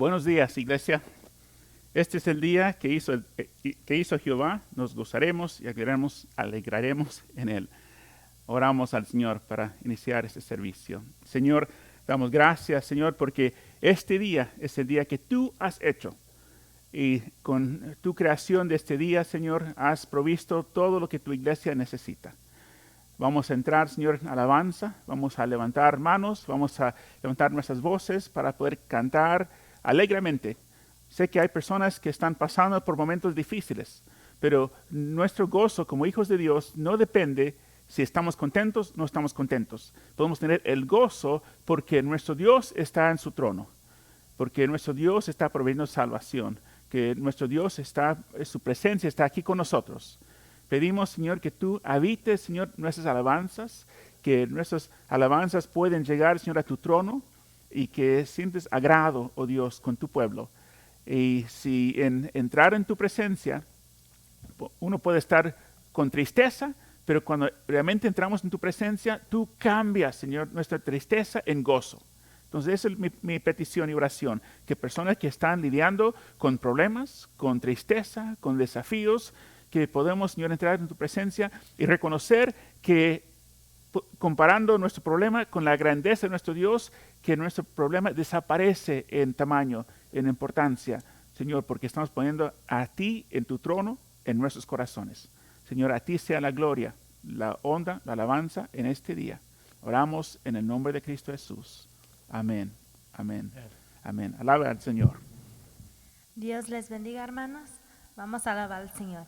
Buenos días, iglesia. Este es el día que hizo Jehová. Nos gozaremos y alegraremos en él. Oramos al Señor para iniciar este servicio. Señor, damos gracias, Señor, porque este día es el día que tú has hecho. Y con tu creación de este día, Señor, has provisto todo lo que tu iglesia necesita. Vamos a entrar, Señor, en alabanza. Vamos a levantar manos. Vamos a levantar nuestras voces para poder cantar alegremente. Sé que hay personas que están pasando por momentos difíciles, pero nuestro gozo como hijos de Dios no depende si estamos contentos o no estamos contentos. Podemos tener el gozo porque nuestro Dios está en su trono, porque nuestro Dios está proveyendo salvación, que nuestro Dios su presencia está aquí con nosotros. Pedimos, Señor, que tú habites, Señor, nuestras alabanzas, que nuestras alabanzas pueden llegar, Señor, a tu trono y que sientes agrado, oh Dios, con tu pueblo. Y si entrar en tu presencia, uno puede estar con tristeza, pero cuando realmente entramos en tu presencia, tú cambias, Señor, nuestra tristeza en gozo. Entonces, esa es mi petición y oración, que personas que están lidiando con problemas, con tristeza, con desafíos, que podemos, Señor, entrar en tu presencia y reconocer que comparando nuestro problema con la grandeza de nuestro Dios, que nuestro problema desaparece en tamaño, en importancia, Señor, porque estamos poniendo a ti en tu trono, en nuestros corazones. Señor, a ti sea la gloria, la honra, la alabanza en este día. Oramos en el nombre de Cristo Jesús. Amén, amén, amén. Alaba al Señor. Dios les bendiga, hermanos. Vamos a alabar al Señor.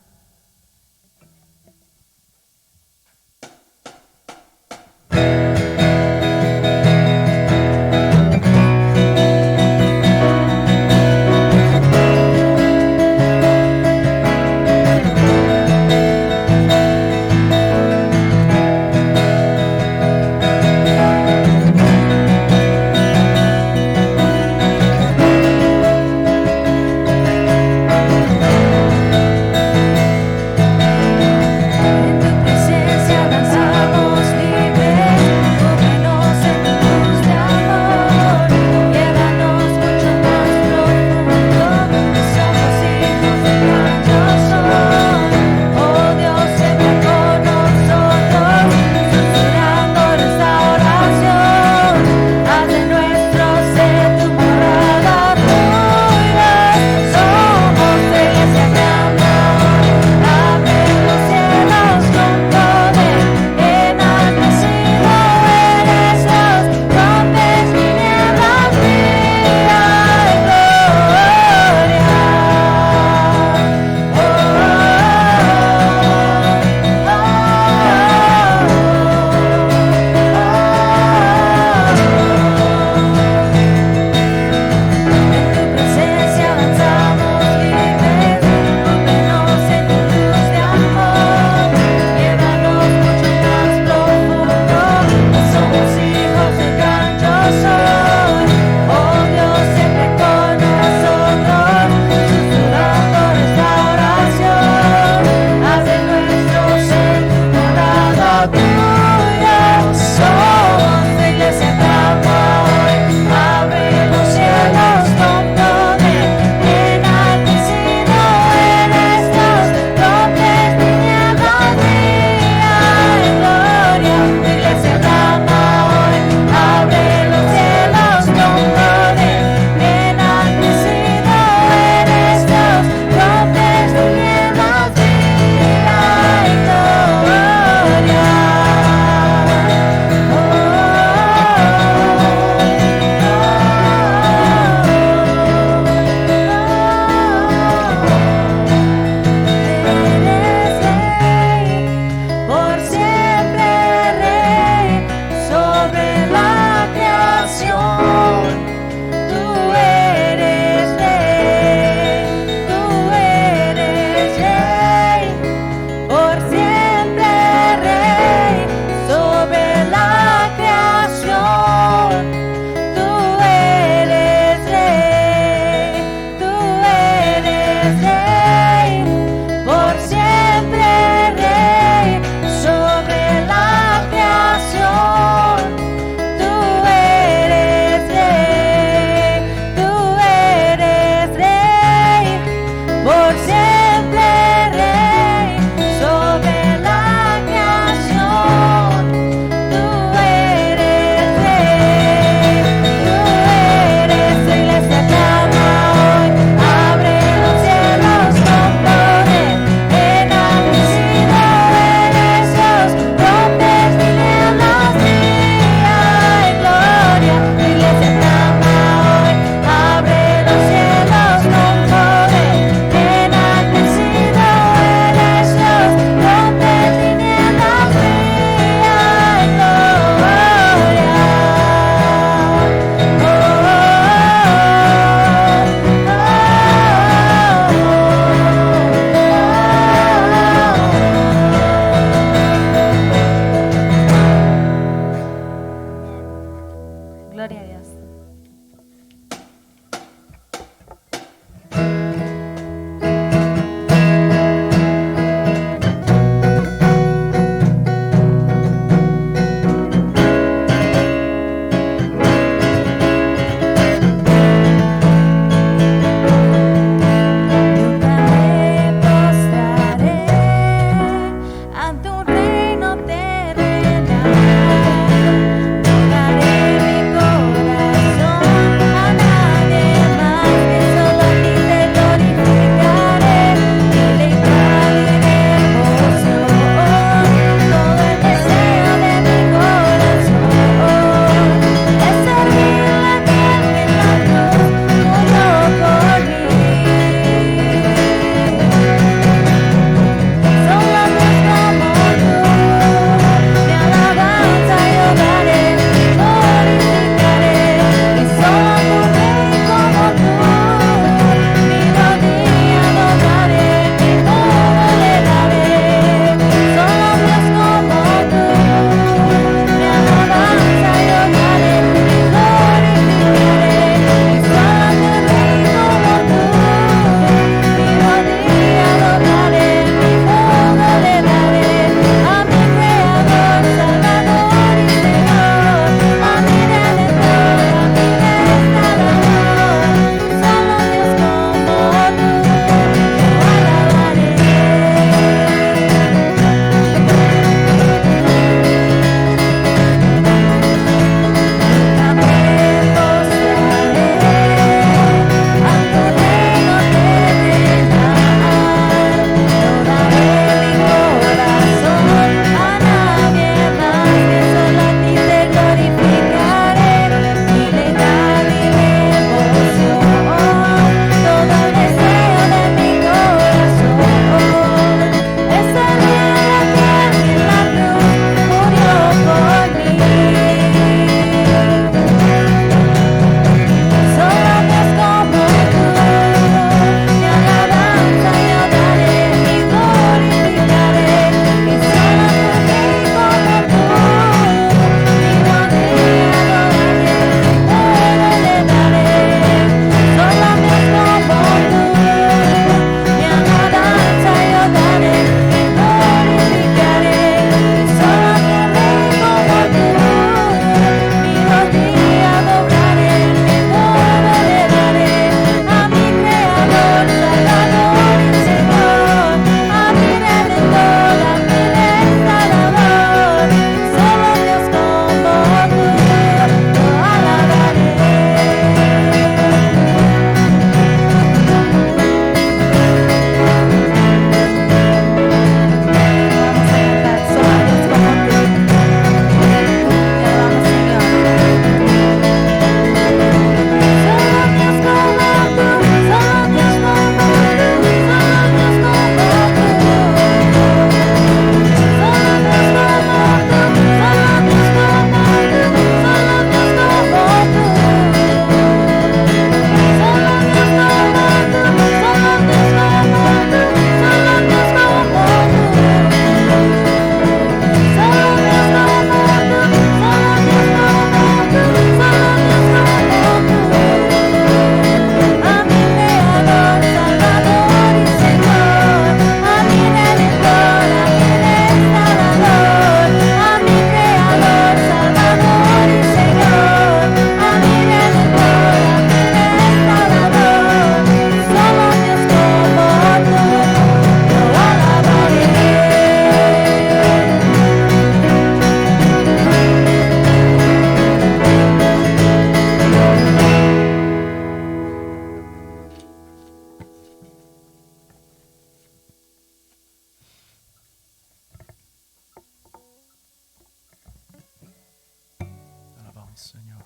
Señor.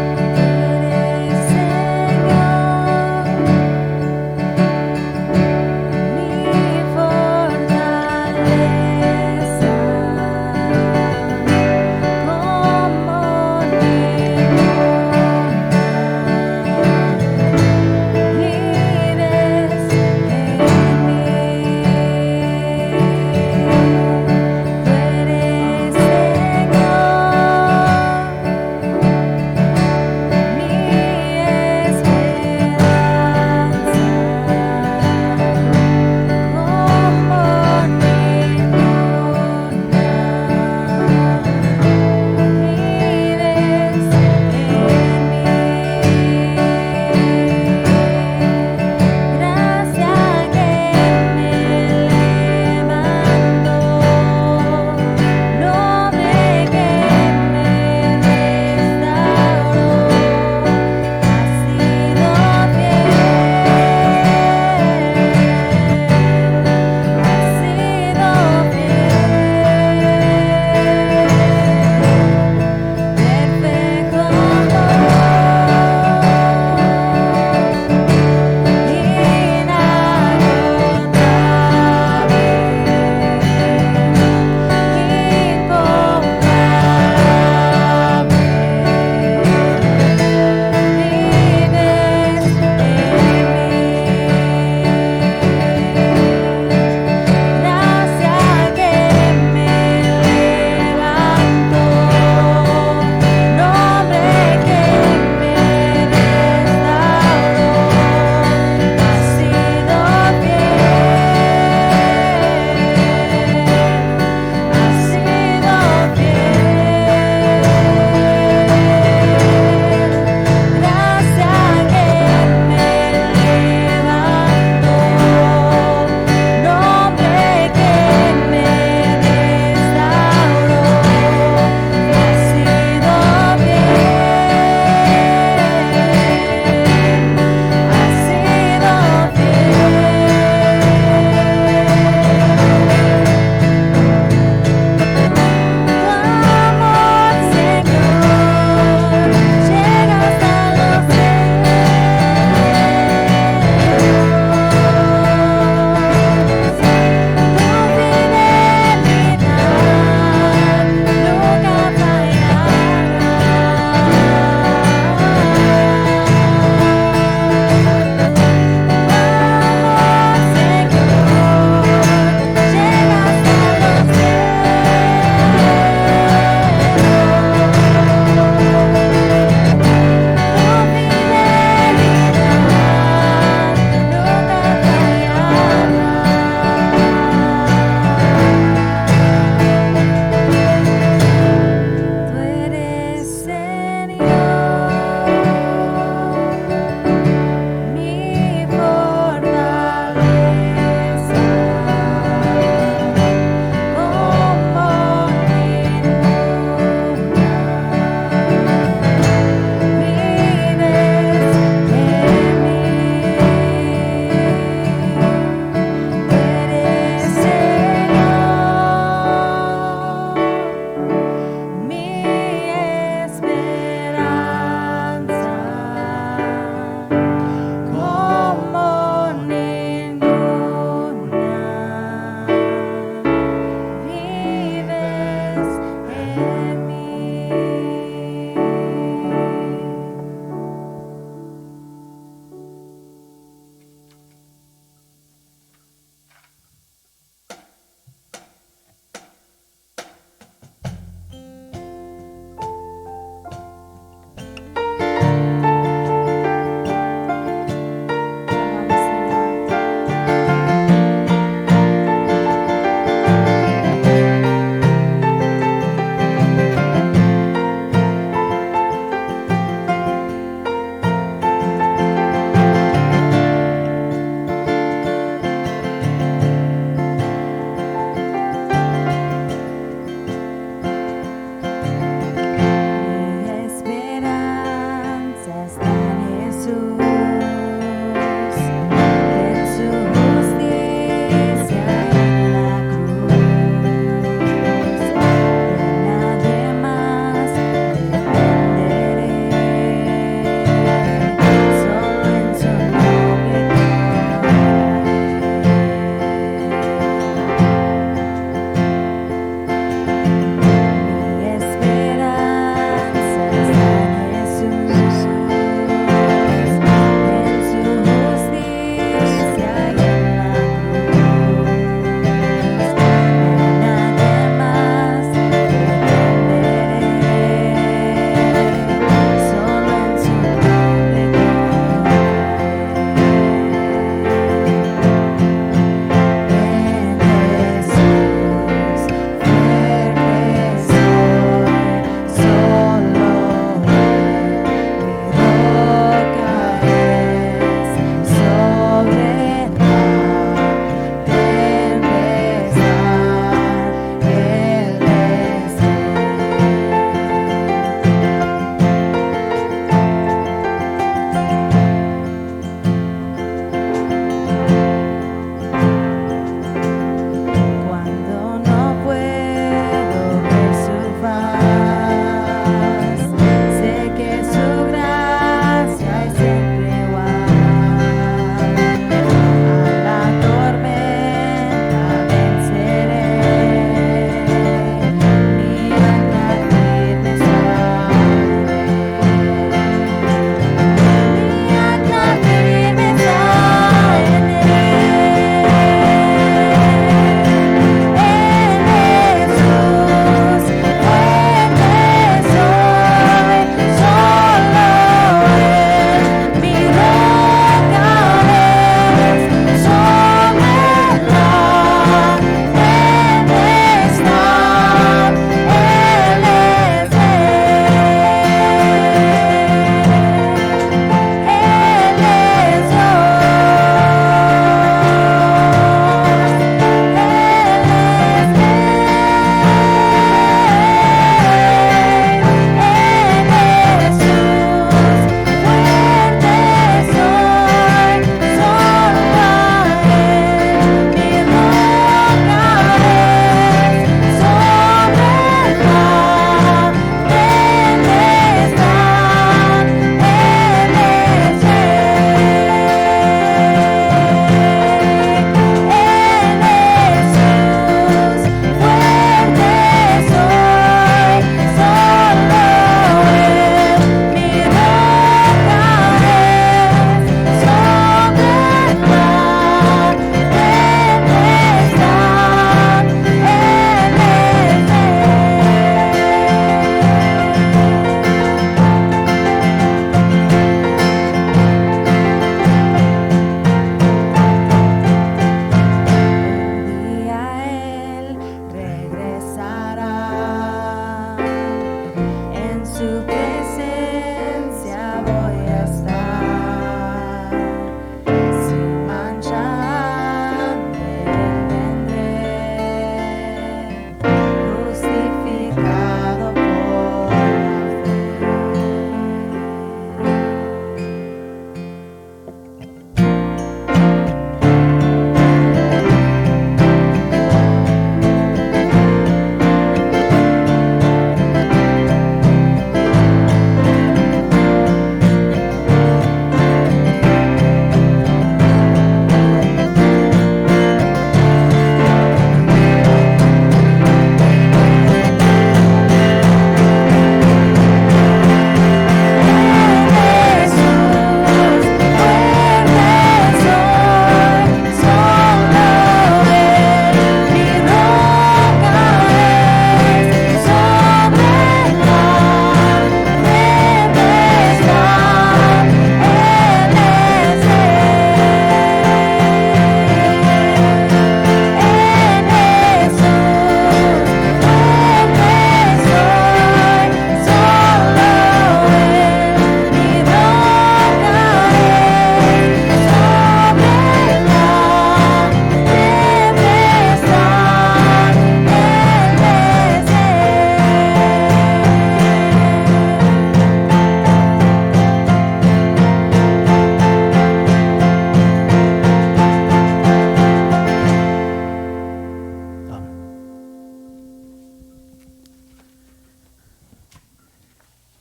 Eres, Señor, mi fortaleza, como ninguna.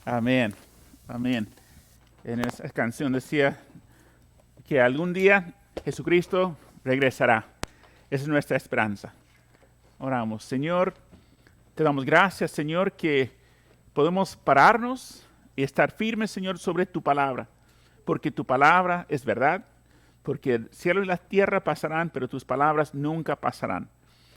Amén. Amén. En esa canción decía que algún día Jesucristo regresará. Esa es nuestra esperanza. Oramos. Señor, te damos gracias, Señor, que podemos pararnos y estar firmes, Señor, sobre tu palabra. Porque tu palabra es verdad. Porque el cielo y la tierra pasarán, pero tus palabras nunca pasarán.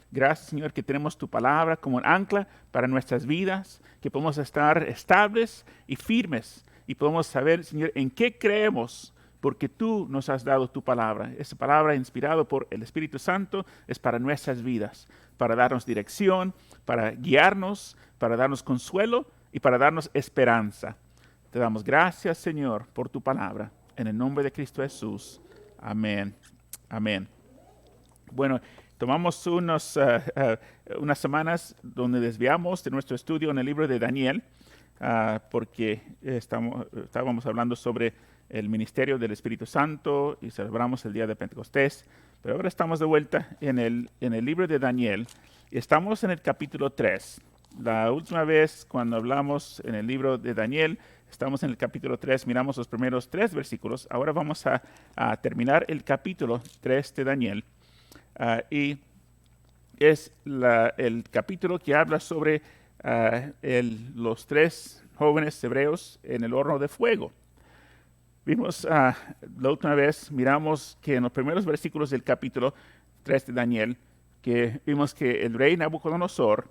Gracias, Señor, que tenemos tu palabra como un ancla para nuestras vidas, que podemos estar estables y firmes y podemos saber, Señor, en qué creemos, porque tú nos has dado tu palabra. Esa palabra inspirada por el Espíritu Santo es para nuestras vidas, para darnos dirección, para guiarnos, para darnos consuelo y para darnos esperanza. Te damos gracias, Señor, por tu palabra. En el nombre de Cristo Jesús. Amén. Amén. Bueno, tomamos unas semanas donde desviamos de nuestro estudio en el libro de Daniel, porque estábamos hablando sobre el ministerio del Espíritu Santo y celebramos el día de Pentecostés. Pero ahora estamos de vuelta en el libro de Daniel y estamos en el capítulo 3. La última vez cuando hablamos en el libro de Daniel, estamos en el capítulo 3, miramos los primeros 3 versículos. Ahora vamos a terminar el capítulo 3 de Daniel. Y es el capítulo que habla sobre los 3 jóvenes hebreos en el horno de fuego. Vimos la última vez, miramos que en los primeros versículos del capítulo 3 de Daniel, que vimos que el rey Nabucodonosor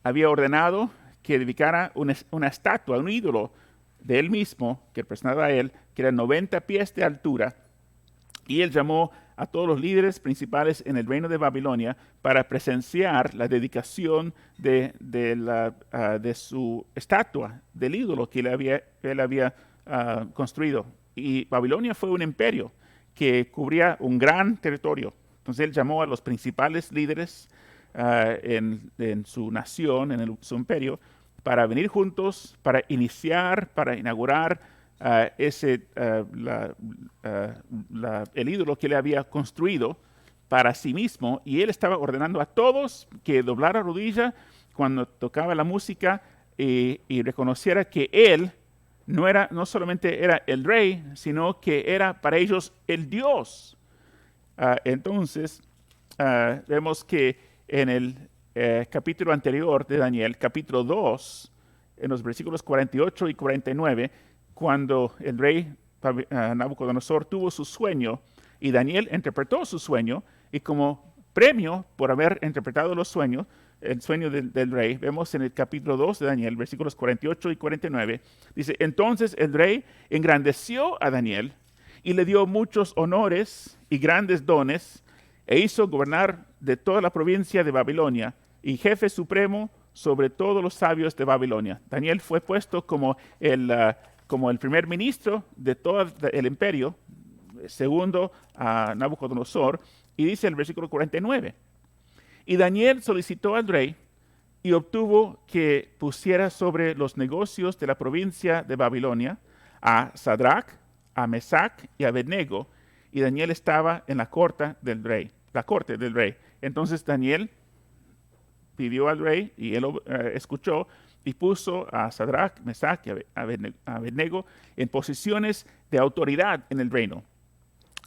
había ordenado que edificara una estatua, un ídolo de él mismo, que representaba a él, que era 90 pies de altura, y él llamó a todos los líderes principales en el reino de Babilonia para presenciar la dedicación de su estatua, del ídolo que él había construido. Y Babilonia fue un imperio que cubría un gran territorio. Entonces él llamó a los principales líderes en su nación, su imperio, para venir juntos, para inaugurar el ídolo que él había construido para sí mismo, y él estaba ordenando a todos que doblara rodilla cuando tocaba la música y reconociera que él no solamente era el rey, sino que era para ellos el Dios. Entonces, vemos que en el capítulo anterior de Daniel, capítulo 2, en los versículos 48 y 49, cuando el rey Nabucodonosor tuvo su sueño y Daniel interpretó su sueño, y como premio por haber interpretado el sueño del rey, vemos en el capítulo 2 de Daniel, versículos 48 y 49, dice: entonces el rey engrandeció a Daniel y le dio muchos honores y grandes dones, e hizo gobernar de toda la provincia de Babilonia y jefe supremo sobre todos los sabios de Babilonia. Daniel fue puesto como el primer ministro de todo el imperio, segundo a Nabucodonosor, y dice el versículo 49, y Daniel solicitó al rey y obtuvo que pusiera sobre los negocios de la provincia de Babilonia a Sadrach, a Mesac y a Abednego, y Daniel estaba en la corte del rey. Entonces Daniel pidió al rey y él escuchó y puso a Sadrach, Mesac y Abednego en posiciones de autoridad en el reino.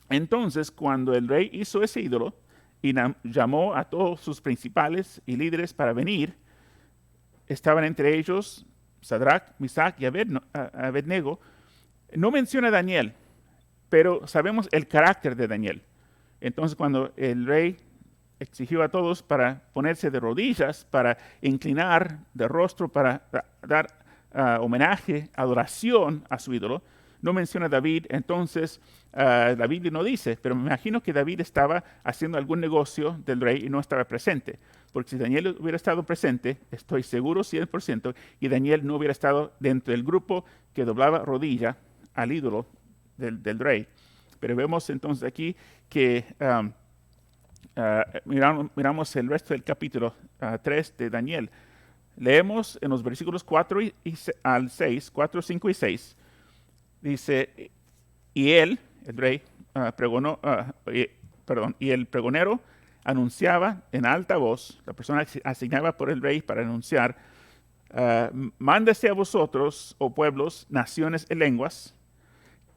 Entonces, cuando el rey hizo ese ídolo y llamó a todos sus principales y líderes para venir, estaban entre ellos Sadrach, Mesac y Abednego. No menciona a Daniel, pero sabemos el carácter de Daniel. Entonces, cuando el rey exigió a todos para ponerse de rodillas, para inclinar de rostro, para dar homenaje, adoración a su ídolo, no menciona a David. Entonces la Biblia no dice, pero me imagino que David estaba haciendo algún negocio del rey y no estaba presente, porque si Daniel hubiera estado presente, estoy seguro 100%, y Daniel no hubiera estado dentro del grupo que doblaba rodilla al ídolo del rey. Pero vemos entonces aquí que miramos el resto del capítulo 3 de Daniel. Leemos en los versículos 4 al 6, 4, 5 y 6. Dice: y él, el rey, y el pregonero anunciaba en alta voz, la persona asignada por el rey para anunciar, mándase a vosotros, oh pueblos, naciones y lenguas,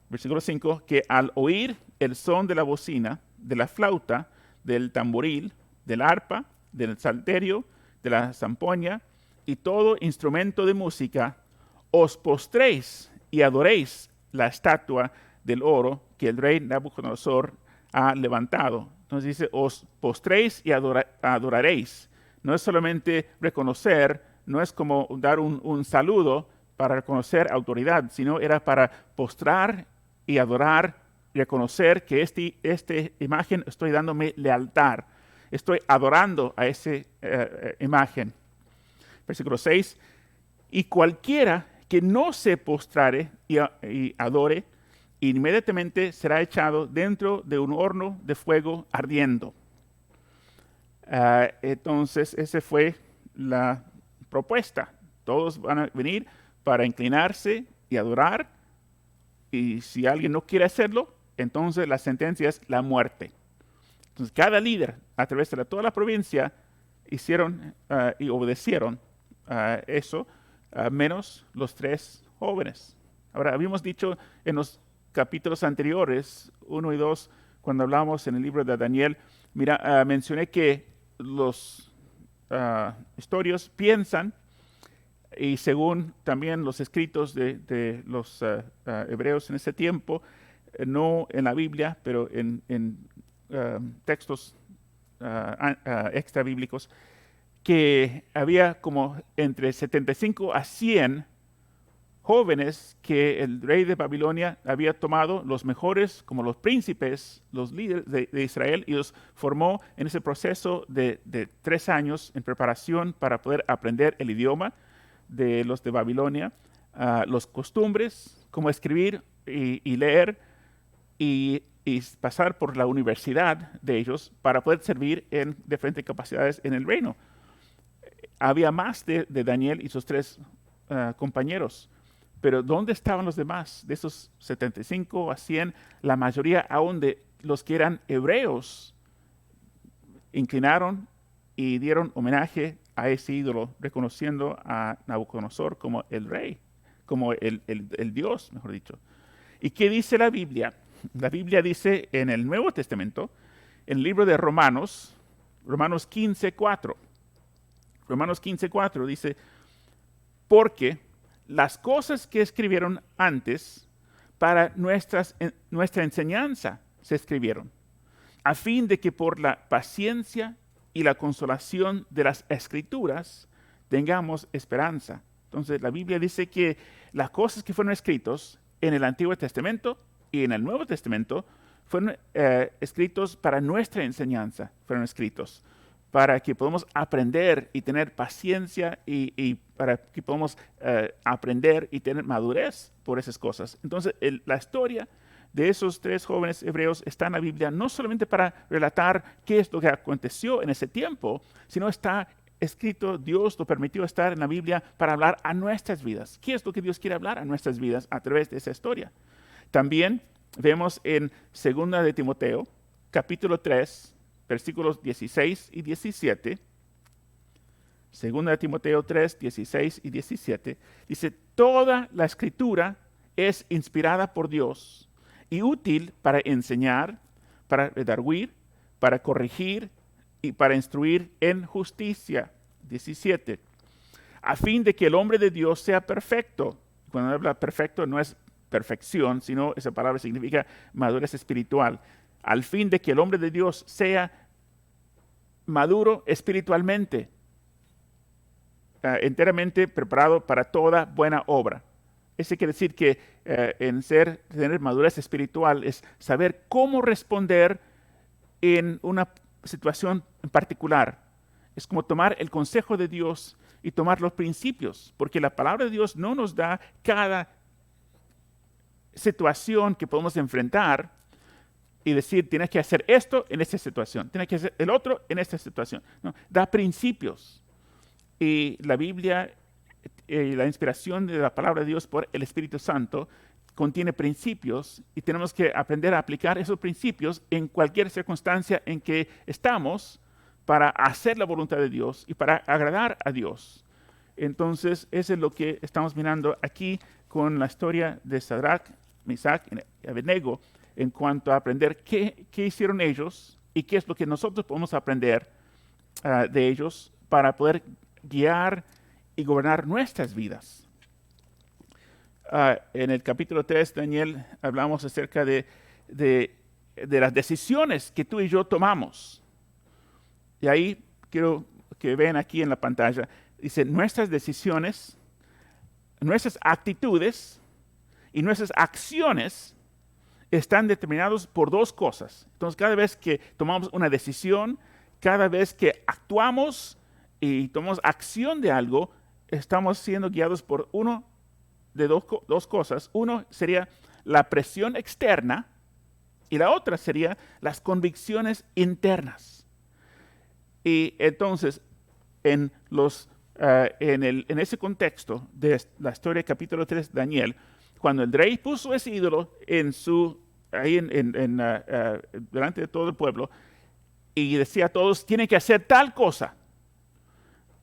versículo 5, que al oír el son de la bocina, de la flauta, del tamboril, del arpa, del salterio, de la zampoña y todo instrumento de música, os postréis y adoréis la estatua del oro que el rey Nabucodonosor ha levantado. Entonces dice, os postréis y adoraréis. No es solamente reconocer, no es como dar un saludo para reconocer autoridad, sino era para postrar y adorar, reconocer que esta imagen estoy dándome lealtad, estoy adorando a esa imagen. Versículo 6, y cualquiera que no se postrare y adore, inmediatamente será echado dentro de un horno de fuego ardiendo. Entonces, esa fue la propuesta. Todos van a venir para inclinarse y adorar, y si alguien no quiere hacerlo, entonces la sentencia es la muerte. Entonces, cada líder a través de toda la provincia hicieron y obedecieron eso, menos los 3 jóvenes. Ahora, habíamos dicho en los capítulos anteriores, 1 y 2, cuando hablamos en el libro de Daniel, mencioné que los historios piensan, y según también los escritos de los hebreos en ese tiempo, no en la Biblia, pero en textos extra bíblicos, que había como entre 75 a 100 jóvenes que el rey de Babilonia había tomado, los mejores como los príncipes, los líderes de Israel, y los formó en ese proceso de 3 años en preparación para poder aprender el idioma de los de Babilonia, los costumbres, cómo escribir y leer, y pasar por la universidad de ellos para poder servir en diferentes capacidades en el reino. Había más de Daniel y sus 3 compañeros, pero ¿dónde estaban los demás? De esos 75 a 100, la mayoría aún de los que eran hebreos inclinaron y dieron homenaje a ese ídolo, reconociendo a Nabucodonosor como el rey, como el Dios, mejor dicho. ¿Y qué dice la Biblia? La Biblia dice en el Nuevo Testamento, en el libro de Romanos 15:4. Romanos 15:4 dice, porque las cosas que escribieron antes para nuestra enseñanza se escribieron, a fin de que por la paciencia y la consolación de las Escrituras tengamos esperanza. Entonces la Biblia dice que las cosas que fueron escritas en el Antiguo Testamento y en el Nuevo Testamento fueron escritos para nuestra enseñanza, fueron escritos para que podamos aprender y tener paciencia y para que podamos aprender y tener madurez por esas cosas. Entonces, la historia de esos 3 jóvenes hebreos está en la Biblia no solamente para relatar qué es lo que aconteció en ese tiempo, sino está escrito, Dios lo permitió estar en la Biblia para hablar a nuestras vidas. ¿Qué es lo que Dios quiere hablar a nuestras vidas a través de esa historia? También vemos en 2 de Timoteo, capítulo 3, versículos 16 y 17, 2 de Timoteo 3, 16 y 17, dice, toda la escritura es inspirada por Dios y útil para enseñar, para redarguir, para corregir y para instruir en justicia. 17, a fin de que el hombre de Dios sea perfecto. Cuando habla perfecto no es perfección, sino esa palabra significa madurez espiritual. Al fin de que el hombre de Dios sea maduro espiritualmente, enteramente preparado para toda buena obra. Eso quiere decir que tener madurez espiritual es saber cómo responder en una situación en particular. Es como tomar el consejo de Dios y tomar los principios, porque la palabra de Dios no nos da cada situación que podemos enfrentar y decir, tienes que hacer esto en esta situación, tienes que hacer el otro en esta situación. No, da principios. Y la Biblia, la inspiración de la palabra de Dios por el Espíritu Santo, contiene principios y tenemos que aprender a aplicar esos principios en cualquier circunstancia en que estamos para hacer la voluntad de Dios y para agradar a Dios. Entonces, eso es lo que estamos mirando aquí con la historia de Sadrach, Mesach y Abednego en cuanto a aprender qué hicieron ellos y qué es lo que nosotros podemos aprender de ellos para poder guiar y gobernar nuestras vidas. En el capítulo 3, Daniel, hablamos acerca de las decisiones que tú y yo tomamos. Y ahí quiero que vean aquí en la pantalla, dice, nuestras decisiones, nuestras actitudes y nuestras acciones están determinados por dos cosas. Entonces, cada vez que tomamos una decisión, cada vez que actuamos y tomamos acción de algo, estamos siendo guiados por uno de dos cosas. Uno sería la presión externa y la otra sería las convicciones internas. Y entonces, en ese contexto de la historia del capítulo 3 de Daniel, cuando el rey puso ese ídolo delante de todo el pueblo y decía a todos, tienen que hacer tal cosa,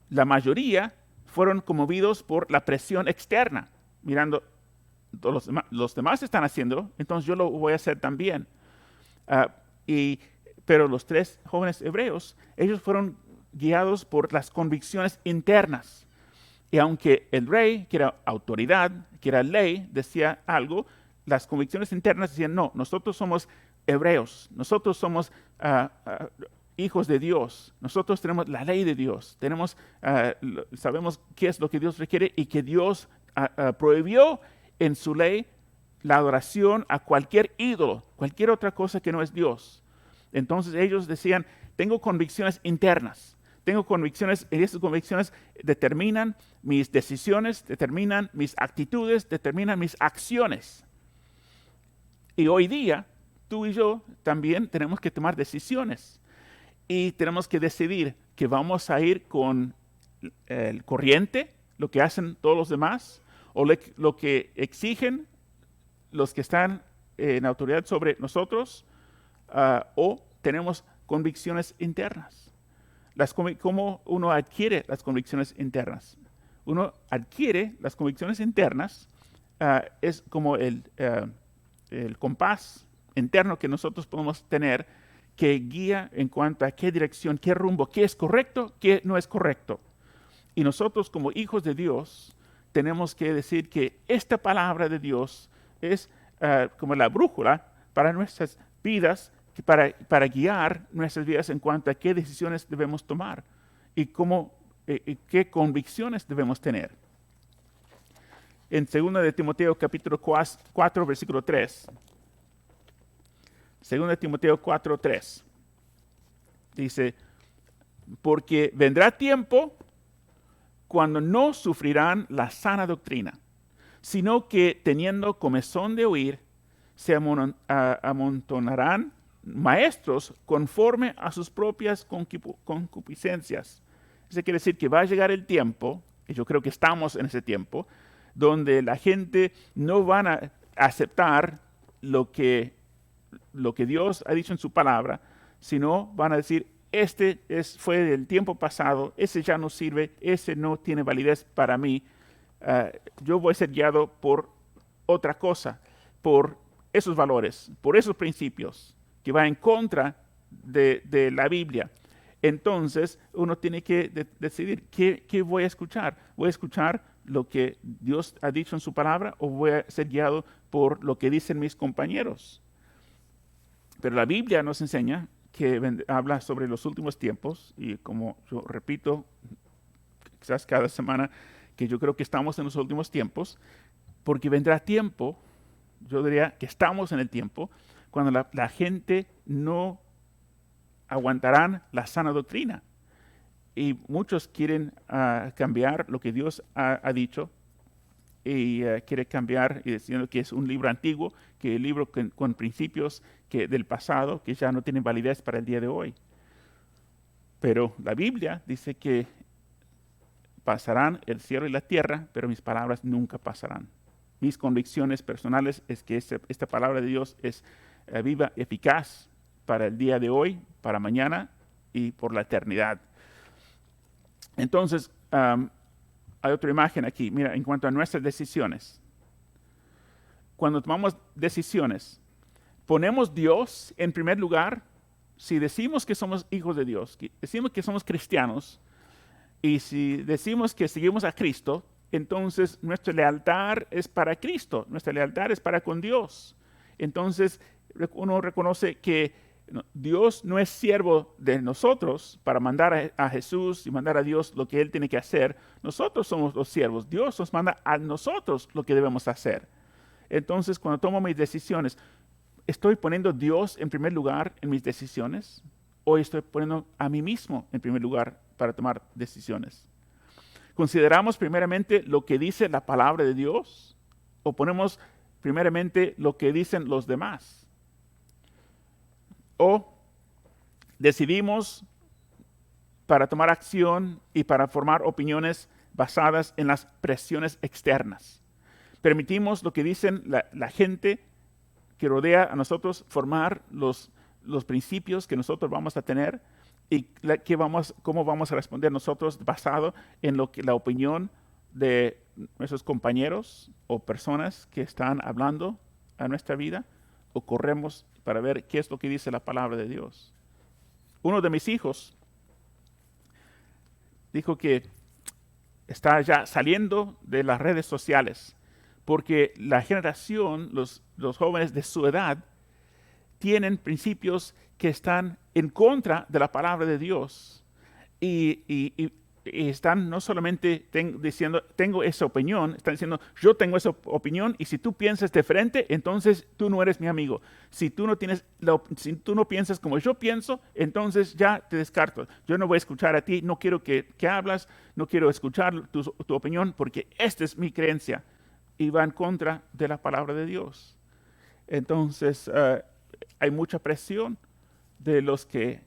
la mayoría fueron conmovidos por la presión externa, mirando, los demás están haciendo, entonces yo lo voy a hacer también. Pero los 3 jóvenes hebreos, ellos fueron guiados por las convicciones internas. Y aunque el rey, que era autoridad, que era ley, decía algo, las convicciones internas decían, no, nosotros somos hebreos, nosotros somos hijos de Dios, nosotros tenemos la ley de Dios, sabemos qué es lo que Dios requiere y que Dios prohibió en su ley la adoración a cualquier ídolo, cualquier otra cosa que no es Dios. Entonces ellos decían, tengo convicciones internas, tengo convicciones, y esas convicciones determinan mis decisiones, determinan mis actitudes, determinan mis acciones. Y hoy día, tú y yo también tenemos que tomar decisiones y tenemos que decidir que vamos a ir con el corriente, lo que hacen todos los demás, o lo que exigen los que están en autoridad sobre nosotros, o tenemos convicciones internas. ¿Cómo uno adquiere las convicciones internas? Uno adquiere las convicciones internas, es como el compás interno que nosotros podemos tener que guía en cuanto a qué dirección, qué rumbo, qué es correcto, qué no es correcto. Y nosotros como hijos de Dios tenemos que decir que esta palabra de Dios es como la brújula para nuestras vidas, para guiar nuestras vidas en cuanto a qué decisiones debemos tomar y qué convicciones debemos tener. En 2 de Timoteo capítulo 4, versículo 3. 2 de Timoteo 4, 3. Dice, porque vendrá tiempo cuando no sufrirán la sana doctrina, sino que teniendo comezón de oír, se amontonarán maestros conforme a sus propias concupiscencias. Eso quiere decir que va a llegar el tiempo, y yo creo que estamos en ese tiempo, donde la gente no van a aceptar lo que Dios ha dicho en su palabra, sino van a decir, fue del tiempo pasado, ese ya no sirve, ese no tiene validez para mí, yo voy a ser guiado por otra cosa, por esos valores, por esos principios, que va en contra de la Biblia. Entonces, uno tiene que decidir qué voy a escuchar. ¿Voy a escuchar lo que Dios ha dicho en su palabra o voy a ser guiado por lo que dicen mis compañeros? Pero la Biblia nos enseña que habla sobre los últimos tiempos y como yo repito, quizás cada semana, que yo creo que estamos en los últimos tiempos, porque vendrá tiempo, yo diría que estamos en el tiempo, cuando la gente no aguantarán la sana doctrina. Y muchos quieren cambiar lo que Dios ha dicho y quiere cambiar y diciendo que es un libro antiguo, que el libro con principios del pasado que ya no tienen validez para el día de hoy. Pero la Biblia dice que pasarán el cielo y la tierra, pero mis palabras nunca pasarán. Mis convicciones personales es que esta palabra de Dios es viva, eficaz para el día de hoy, para mañana y por la eternidad. Entonces, hay otra imagen aquí. Mira, en cuanto a nuestras decisiones. Cuando tomamos decisiones, ¿ponemos Dios en primer lugar? Si decimos que somos hijos de Dios, que decimos que somos cristianos, y si decimos que seguimos a Cristo, entonces nuestra lealtad es para Cristo, nuestra lealtad es para con Dios. Entonces uno reconoce que Dios no es siervo de nosotros para mandar a Jesús y mandar a Dios lo que Él tiene que hacer. Nosotros somos los siervos. Dios nos manda a nosotros lo que debemos hacer. Entonces, cuando tomo mis decisiones, ¿estoy poniendo a Dios en primer lugar en mis decisiones? ¿O estoy poniendo a mí mismo en primer lugar para tomar decisiones? ¿Consideramos primeramente lo que dice la palabra de Dios? ¿O ponemos primeramente lo que dicen los demás? ¿O decidimos para tomar acción y para formar opiniones basadas en las presiones externas? Permitimos lo que dicen la gente que rodea a nosotros formar los principios que nosotros vamos a tener y cómo vamos a responder nosotros basado en la opinión de nuestros compañeros o personas que están hablando a nuestra vida, o corremos para ver qué es lo que dice la palabra de Dios. Uno de mis hijos dijo que está ya saliendo de las redes sociales porque la generación, los jóvenes de su edad, tienen principios que están en contra de la palabra de Dios y están no solamente diciendo, tengo esa opinión, están diciendo, yo tengo esa opinión y si tú piensas diferente, entonces tú no eres mi amigo. Si tú no piensas como yo pienso, entonces ya te descarto. Yo no voy a escuchar a ti, no quiero que hablas, no quiero escuchar tu opinión porque esta es mi creencia y va en contra de la palabra de Dios. Entonces, hay mucha presión de los que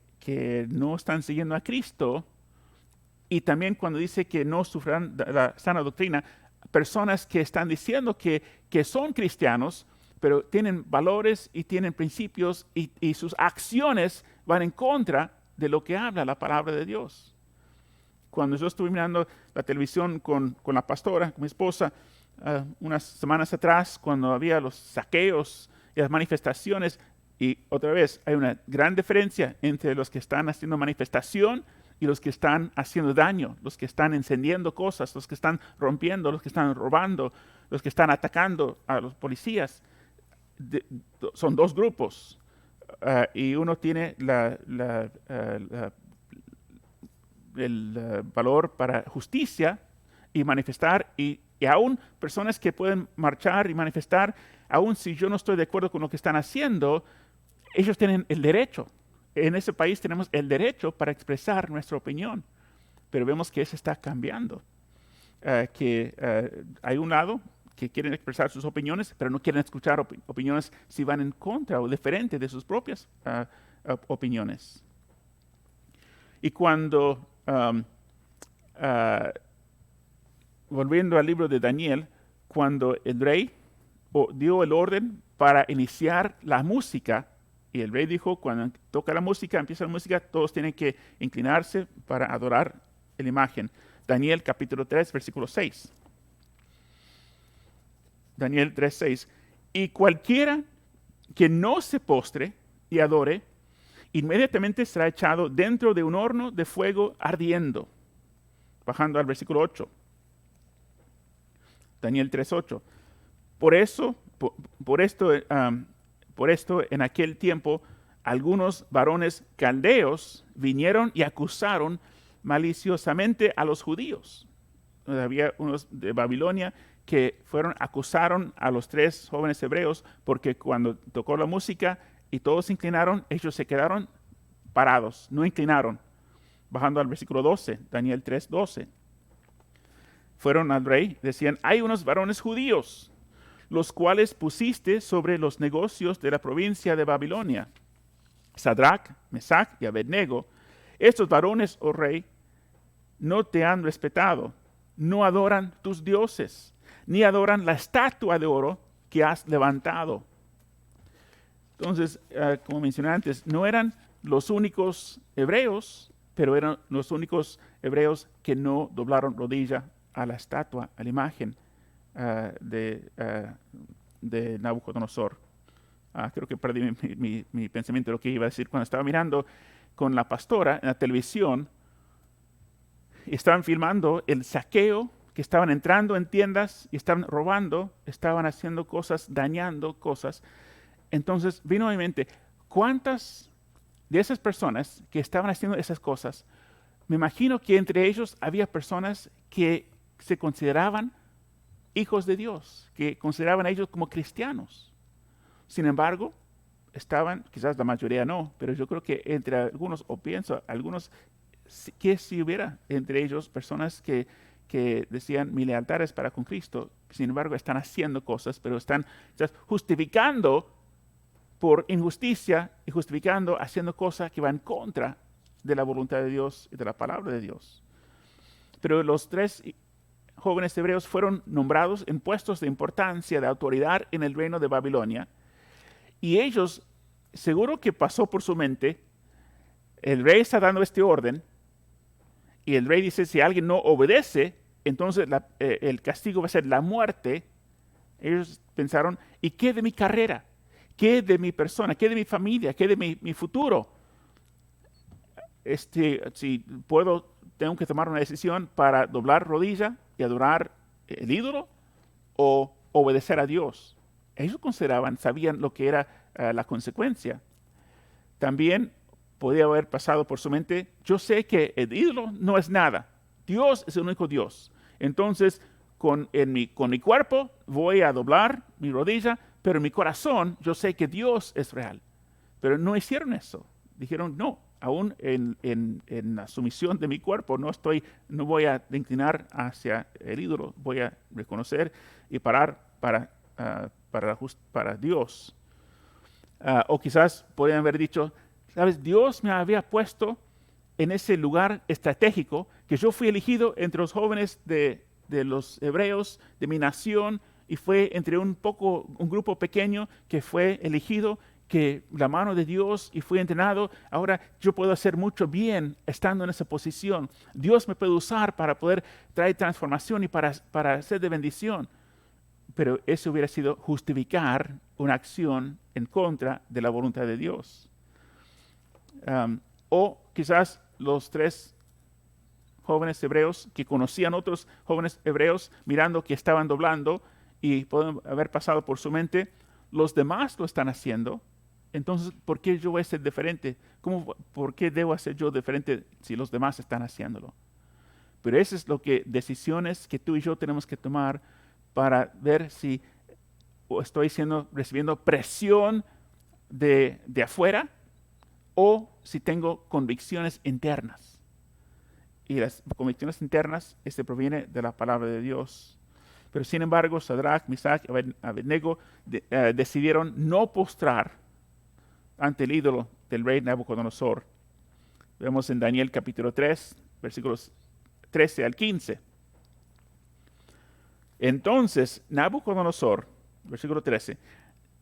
no están siguiendo a Cristo. Y también cuando dice que no sufrirán la sana doctrina, personas que están diciendo que son cristianos, pero tienen valores y tienen principios y sus acciones van en contra de lo que habla la palabra de Dios. Cuando yo estuve mirando la televisión con la pastora, con mi esposa, unas semanas atrás, cuando había los saqueos y las manifestaciones, y otra vez hay una gran diferencia entre los que están haciendo manifestación y los que están haciendo daño, los que están encendiendo cosas, los que están rompiendo, los que están robando, los que están atacando a los policías. Son dos grupos y uno tiene el valor para justicia y manifestar y aún personas que pueden marchar y manifestar, aún si yo no estoy de acuerdo con lo que están haciendo, ellos tienen el derecho. En ese país tenemos el derecho para expresar nuestra opinión, pero vemos que eso está cambiando. Hay un lado que quieren expresar sus opiniones, pero no quieren escuchar opiniones si van en contra o diferente de sus propias opiniones. Y cuando, volviendo al libro de Daniel, cuando el rey dio el orden para iniciar la música, y el rey dijo, cuando toca la música, empieza la música, todos tienen que inclinarse para adorar la imagen. Daniel capítulo 3, versículo 6. Daniel 3, 6. Y cualquiera que no se postre y adore, inmediatamente será echado dentro de un horno de fuego ardiendo. Bajando al versículo 8. Daniel 3, 8. Por esto, en aquel tiempo, algunos varones caldeos vinieron y acusaron maliciosamente a los judíos. Había unos de Babilonia que acusaron a los 3 jóvenes hebreos porque cuando tocó la música y todos se inclinaron, ellos se quedaron parados, no inclinaron. Bajando al versículo 12, Daniel 3, 12. Fueron al rey, decían, hay unos varones judíos, los cuales pusiste sobre los negocios de la provincia de Babilonia, Sadrach, Mesach y Abednego. Estos varones, oh rey, no te han respetado, no adoran tus dioses, ni adoran la estatua de oro que has levantado. Entonces, como mencioné antes, no eran los únicos hebreos, pero eran los únicos hebreos que no doblaron rodilla a la estatua, a la imagen de Nabucodonosor. Creo que perdí mi pensamiento de lo que iba a decir. Cuando estaba mirando con la pastora en la televisión, estaban filmando el saqueo, que estaban entrando en tiendas y estaban robando, estaban haciendo cosas, dañando cosas. Entonces vino a mi mente, ¿cuántas de esas personas que estaban haciendo esas cosas? Me imagino que entre ellos había personas que se consideraban hijos de Dios, que consideraban a ellos como cristianos. Sin embargo, estaban, quizás la mayoría no, pero yo creo que entre algunos, o pienso, algunos, que si hubiera entre ellos personas que decían mi lealtad es para con Cristo, sin embargo están haciendo cosas, pero están justificando por injusticia y justificando haciendo cosas que van contra de la voluntad de Dios y de la palabra de Dios. Pero los 3 jóvenes hebreos fueron nombrados en puestos de importancia, de autoridad en el reino de Babilonia, y ellos, seguro que pasó por su mente, el rey está dando este orden, y el rey dice, si alguien no obedece, entonces el castigo va a ser la muerte. Ellos pensaron, ¿y qué de mi carrera? ¿Qué de mi persona? ¿Qué de mi familia? ¿Qué de mi futuro? Si puedo, tengo que tomar una decisión para doblar rodilla y adorar el ídolo o obedecer a Dios. Ellos consideraban, sabían lo que era la consecuencia. También podía haber pasado por su mente, yo sé que el ídolo no es nada. Dios es el único Dios. Entonces, con mi cuerpo voy a doblar mi rodilla, pero en mi corazón yo sé que Dios es real. Pero no hicieron eso. Dijeron, no, aún en la sumisión de mi cuerpo no voy a inclinar hacia el ídolo, voy a reconocer y parar para Dios. O quizás podrían haber dicho, ¿sabes? Dios me había puesto en ese lugar estratégico, que yo fui elegido entre los jóvenes de los hebreos, de mi nación, y fue entre un grupo pequeño que fue elegido, que la mano de Dios, y fui entrenado. Ahora yo puedo hacer mucho bien estando en esa posición. Dios me puede usar para poder traer transformación y para ser de bendición. Pero eso hubiera sido justificar una acción en contra de la voluntad de Dios. O quizás los 3 jóvenes hebreos que conocían otros jóvenes hebreos mirando que estaban doblando, y pueden haber pasado por su mente, los demás lo están haciendo, entonces ¿por qué yo voy a ser diferente? ¿Por qué debo hacer yo diferente si los demás están haciéndolo? Pero eso es decisiones que tú y yo tenemos que tomar para ver si estoy recibiendo presión de afuera, o si tengo convicciones internas. Y las convicciones internas proviene de la palabra de Dios. Pero sin embargo, Sadrach, Mesach y Abednego decidieron no postrar ante el ídolo del rey Nabucodonosor. Vemos en Daniel capítulo 3, versículos 13 al 15. Entonces Nabucodonosor, versículo 13,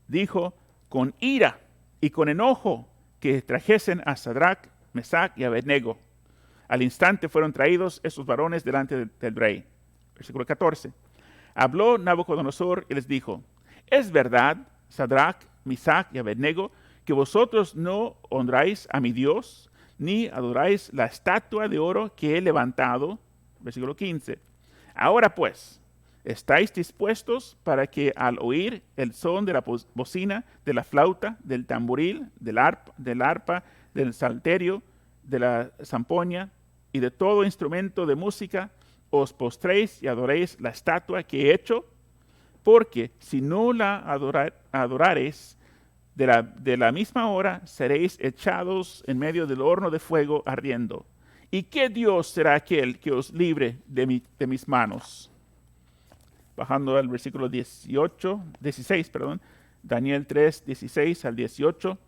dijo con ira y con enojo que trajesen a Sadrach, Mesach y Abednego. Al instante fueron traídos esos varones delante del rey. Versículo 14. Habló Nabucodonosor y les dijo, ¿es verdad, Sadrach, Mesach y Abednego, que vosotros no honráis a mi Dios, ni adoráis la estatua de oro que he levantado? Versículo 15. Ahora pues, ¿estáis dispuestos para que al oír el son de la bocina, de la flauta, del tamboril, del arpa, del salterio, de la zampoña y de todo instrumento de música, os postréis y adoréis la estatua que he hecho? Porque si no la adorareis, de la misma hora seréis echados en medio del horno de fuego ardiendo. ¿Y qué Dios será aquel que os libre de mis manos? Bajando al versículo 16, Daniel 3, 16 al 18.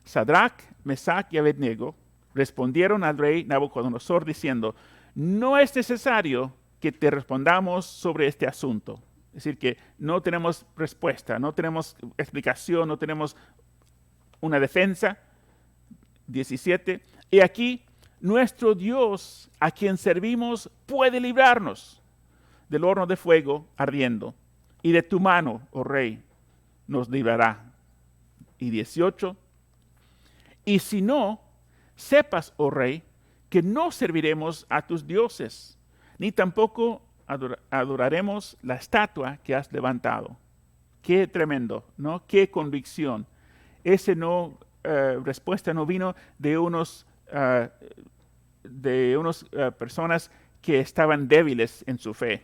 Sadrach, Mesach y Abednego respondieron al rey Nabucodonosor diciendo, no es necesario que te respondamos sobre este asunto. Es decir, que no tenemos respuesta, no tenemos explicación, no tenemos una defensa. 17. Y aquí nuestro Dios, a quien servimos, puede librarnos del horno de fuego ardiendo, y de tu mano, oh rey, nos librará. Y 18, y si no, sepas, oh rey, que no serviremos a tus dioses, ni tampoco adoraremos la estatua que has levantado. Qué tremendo, ¿no? Qué convicción. Esa respuesta no vino de unos personas que estaban débiles en su fe.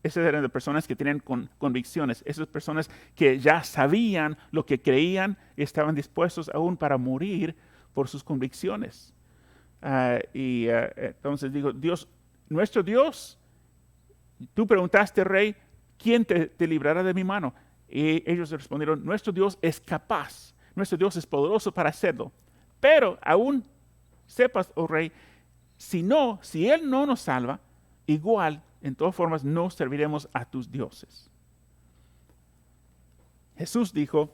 Esas eran de personas que tenían convicciones. Esas personas que ya sabían lo que creían y estaban dispuestos aún para morir por sus convicciones. Entonces digo, Dios, nuestro Dios, tú preguntaste, rey, ¿quién te librará de mi mano? Y ellos respondieron, nuestro Dios es capaz, nuestro Dios es poderoso para hacerlo. Pero aún sepas, oh rey, si Él no nos salva, igual, en todas formas, no serviremos a tus dioses. Jesús dijo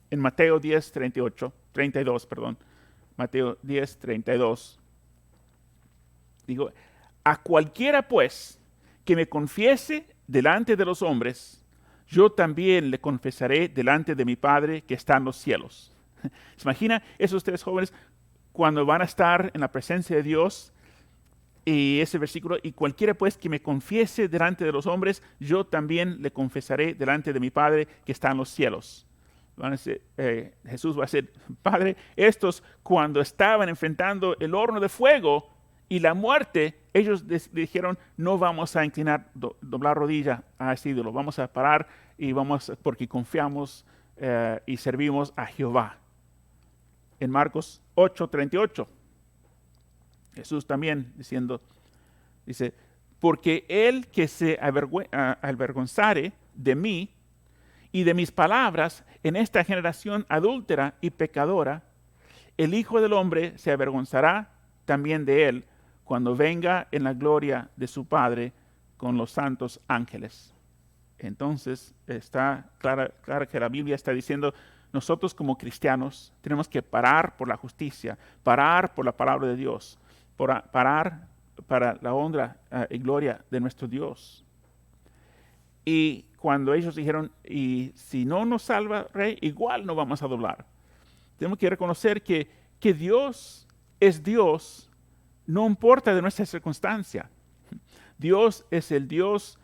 en Mateo 10:32, Mateo 10:32, digo, a cualquiera pues que me confiese delante de los hombres, yo también le confesaré delante de mi Padre que está en los cielos. ¿Se imagina esos tres jóvenes cuando van a estar en la presencia de Dios? Y ese versículo, y cualquiera pues que me confiese delante de los hombres, yo también le confesaré delante de mi Padre que está en los cielos. Jesús va a decir, Padre, estos cuando estaban enfrentando el horno de fuego y la muerte, ellos dijeron, no vamos a inclinar, doblar rodilla a ese ídolo, vamos a parar y porque confiamos y servimos a Jehová. En Marcos 8:38. Jesús también dice, porque el que se avergonzare de mí y de mis palabras en esta generación adúltera y pecadora, el Hijo del Hombre se avergonzará también de él cuando venga en la gloria de su Padre con los santos ángeles. Entonces está clara que la Biblia está diciendo, nosotros como cristianos tenemos que parar por la justicia, parar por la palabra de Dios, parar para la honra y gloria de nuestro Dios. Y cuando ellos dijeron, y si no nos salva, Rey, igual no vamos a doblar. Tenemos que reconocer que Dios es Dios, no importa de nuestra circunstancia. Dios es el Dios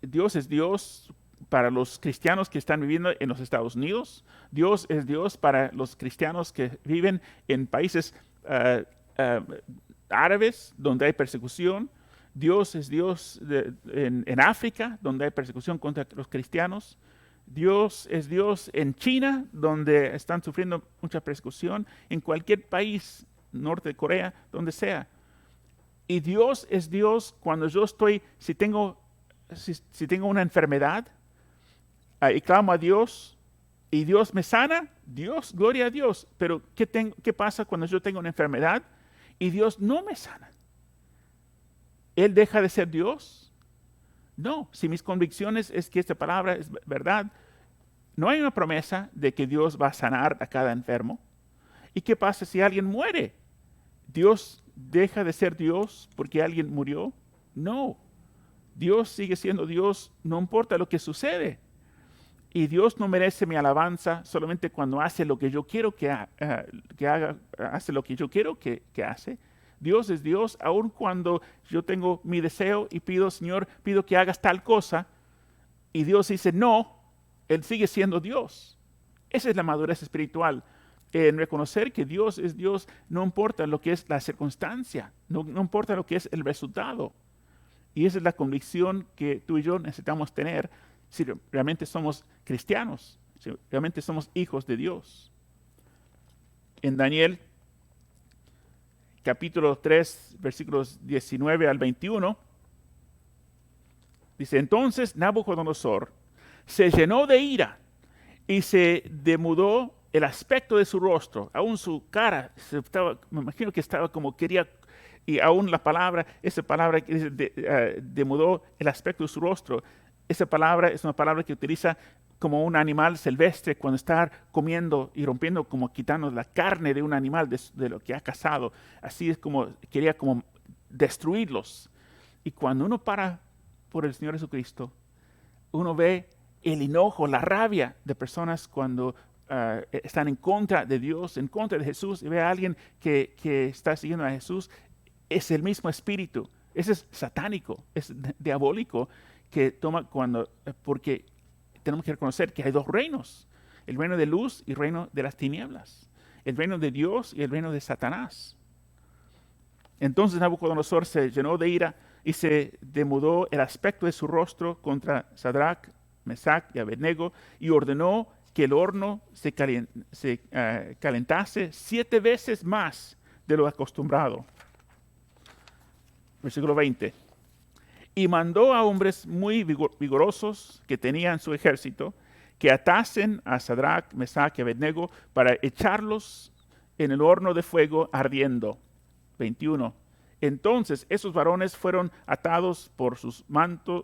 Dios es Dios para los cristianos que están viviendo en los Estados Unidos. Dios es Dios para los cristianos que viven en países árabes donde hay persecución. Dios es Dios en África donde hay persecución contra los cristianos. Dios es Dios en China donde están sufriendo mucha persecución. En cualquier país, norte de Corea, donde sea. Y Dios es Dios cuando yo estoy, si tengo una enfermedad y clamo a Dios y Dios me sana, Dios, gloria a Dios. Pero ¿qué pasa cuando yo tengo una enfermedad y Dios no me sana? ¿Él deja de ser Dios? No, si mis convicciones es que esta palabra es verdad, no hay una promesa de que Dios va a sanar a cada enfermo. ¿Y qué pasa si alguien muere? ¿Dios deja de ser Dios porque alguien murió? No, Dios sigue siendo Dios, no importa lo que sucede. Y Dios no merece mi alabanza solamente cuando hace lo que yo quiero que haga, hace lo que yo quiero que hace. Dios es Dios, aun cuando yo tengo mi deseo y pido, Señor, pido que hagas tal cosa, y Dios dice no, Él sigue siendo Dios. Esa es la madurez espiritual, en reconocer que Dios es Dios, no importa lo que es la circunstancia, no importa lo que es el resultado. Y esa es la convicción que tú y yo necesitamos tener si realmente somos cristianos, si realmente somos hijos de Dios. En Daniel capítulo 3, versículos 19 al 21, dice, entonces Nabucodonosor se llenó de ira y se demudó el aspecto de su rostro, aún su cara, me imagino que estaba como quería, y aún esa palabra que dice demudó el aspecto de su rostro, esa palabra es una palabra que utiliza como un animal silvestre cuando está comiendo y rompiendo, como quitando la carne de un animal de lo que ha cazado. Así es como quería como destruirlos. Y cuando uno para por el Señor Jesucristo, uno ve el enojo, la rabia de personas cuando están en contra de Dios, en contra de Jesús, y ve a alguien que está siguiendo a Jesús. Es el mismo espíritu. Ese es satánico, es diabólico, que toma porque tenemos que reconocer que hay dos reinos: el reino de luz y el reino de las tinieblas, el reino de Dios y el reino de Satanás. Entonces Nabucodonosor se llenó de ira y se demudó el aspecto de su rostro contra Sadrach, Mesach y Abednego, y ordenó que el horno se calentase 7 veces más de lo acostumbrado. Versículo 20. Y mandó a hombres muy vigorosos que tenían su ejército, que atasen a Sadrach, Mesach y Abednego para echarlos en el horno de fuego ardiendo. 21. Entonces esos varones fueron atados con sus mantos,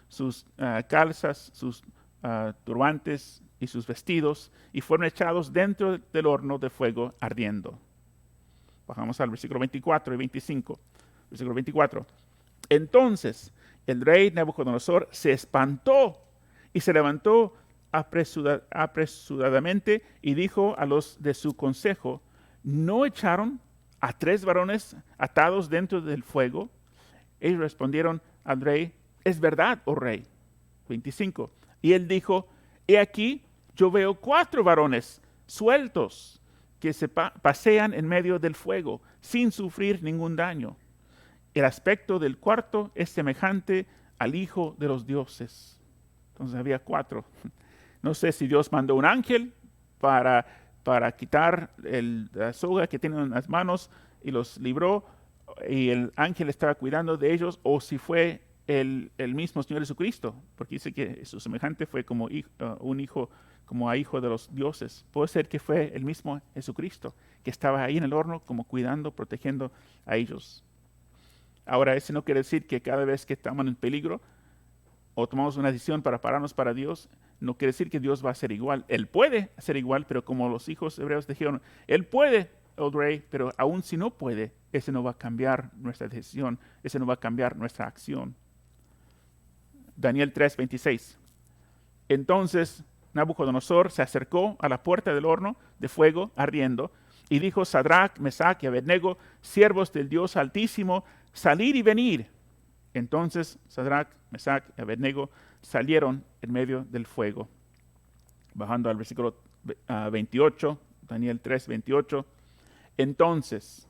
sus calzas, sus turbantes y sus vestidos, y fueron echados dentro del horno de fuego ardiendo. Bajamos al versículo 24 y 25. Versículo 24. Entonces el rey Nabucodonosor se espantó y se levantó apresuradamente y dijo a los de su consejo: ¿no echaron a 3 varones atados dentro del fuego? Ellos respondieron al rey: es verdad, oh rey. 25. Y él dijo: he aquí, yo veo 4 varones sueltos que se pasean en medio del fuego sin sufrir ningún daño. El aspecto del cuarto es semejante al hijo de los dioses. Entonces había 4. No sé si Dios mandó un ángel para quitar la soga que tienen en las manos y los libró, y el ángel estaba cuidando de ellos, o si fue el mismo Señor Jesucristo, porque dice que su semejante fue como un hijo, como a hijo de los dioses. Puede ser que fue el mismo Jesucristo que estaba ahí en el horno, como cuidando, protegiendo a ellos. Ahora, eso no quiere decir que cada vez que estamos en peligro o tomamos una decisión para pararnos para Dios, no quiere decir que Dios va a ser igual. Él puede ser igual, pero como los hijos hebreos dijeron, Él puede, oh rey, pero aún si no puede, ese no va a cambiar nuestra decisión, ese no va a cambiar nuestra acción. Daniel 3:26. Entonces Nabucodonosor se acercó a la puerta del horno de fuego ardiendo y dijo: Sadrach, Mesach y Abednego, siervos del Dios Altísimo, salid y venid. Entonces Sadrach, Mesach y Abednego salieron en medio del fuego. Bajando al versículo 28, Daniel 3:28. Entonces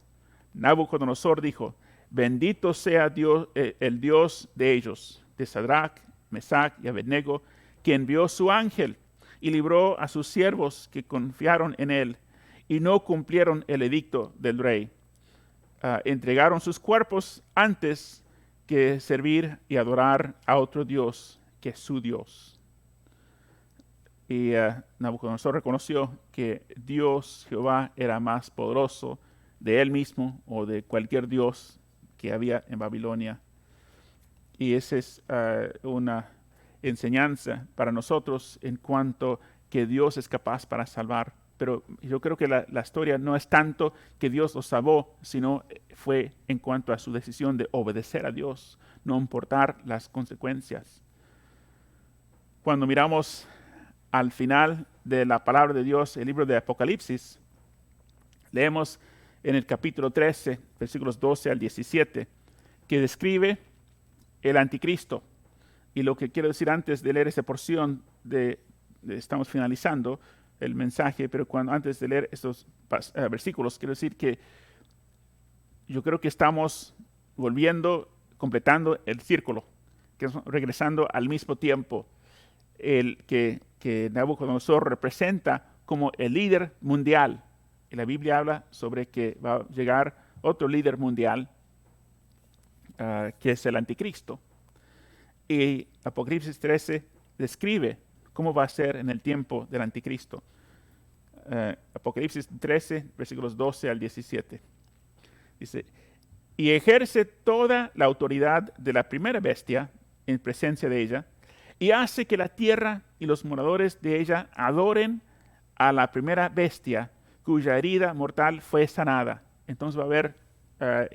Nabucodonosor dijo: bendito sea Dios, el Dios de ellos, de Sadrach, Mesach y Abednego, que envió su ángel y libró a sus siervos que confiaron en él y no cumplieron el edicto del rey. Entregaron sus cuerpos antes que servir y adorar a otro Dios que es su Dios. Y Nabucodonosor reconoció que Dios, Jehová, era más poderoso de él mismo o de cualquier Dios que había en Babilonia. Y esa es una enseñanza para nosotros en cuanto que Dios es capaz para salvar. Pero yo creo que la historia no es tanto que Dios los salvó, sino fue en cuanto a su decisión de obedecer a Dios, no importar las consecuencias. Cuando miramos al final de la palabra de Dios, el libro de Apocalipsis, leemos en el capítulo 13, versículos 12 al 17, que describe el anticristo. Y lo que quiero decir antes de leer esa porción, estamos finalizando el mensaje, pero antes de leer estos versículos, quiero decir que yo creo que estamos completando el círculo, que es regresando al mismo tiempo, el que Nabucodonosor representa como el líder mundial. Y la Biblia habla sobre que va a llegar otro líder mundial, que es el anticristo. Y Apocalipsis 13 describe cómo va a ser en el tiempo del anticristo. Apocalipsis 13, versículos 12 al 17. Dice: y ejerce toda la autoridad de la primera bestia en presencia de ella, y hace que la tierra y los moradores de ella adoren a la primera bestia cuya herida mortal fue sanada. Entonces va a haber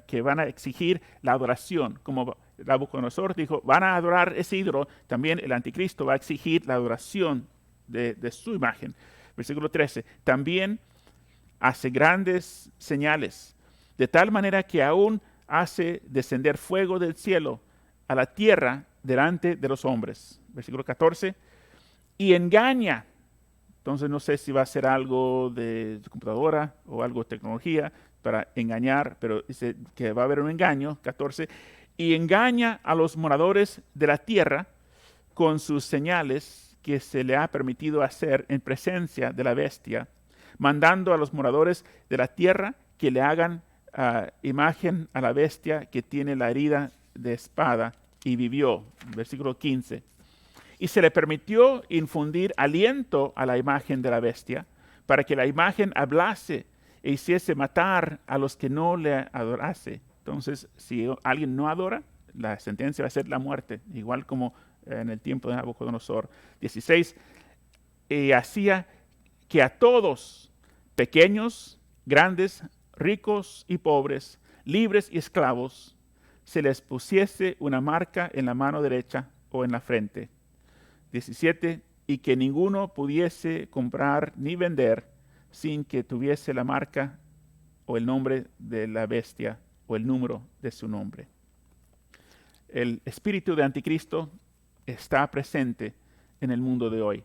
que van a exigir la adoración. Como Nabucodonosor dijo, van a adorar ese ídolo, también el anticristo va a exigir la adoración de su imagen. Versículo 13, también hace grandes señales, de tal manera que aún hace descender fuego del cielo a la tierra delante de los hombres. Versículo 14, y engaña. Entonces no sé si va a ser algo de computadora o algo de tecnología para engañar, pero dice que va a haber un engaño, 14, y engaña a los moradores de la tierra con sus señales que se le ha permitido hacer en presencia de la bestia, mandando a los moradores de la tierra que le hagan imagen a la bestia que tiene la herida de espada y vivió. Versículo 15. Y se le permitió infundir aliento a la imagen de la bestia, para que la imagen hablase e hiciese matar a los que no le adorase. Entonces, si alguien no adora, la sentencia va a ser la muerte, igual como en el tiempo de Nabucodonosor. 16. Y hacía que a todos, pequeños, grandes, ricos y pobres, libres y esclavos, se les pusiese una marca en la mano derecha o en la frente. 17. Y que ninguno pudiese comprar ni vender sin que tuviese la marca o el nombre de la bestia o el número de su nombre. El espíritu de anticristo está presente en el mundo de hoy.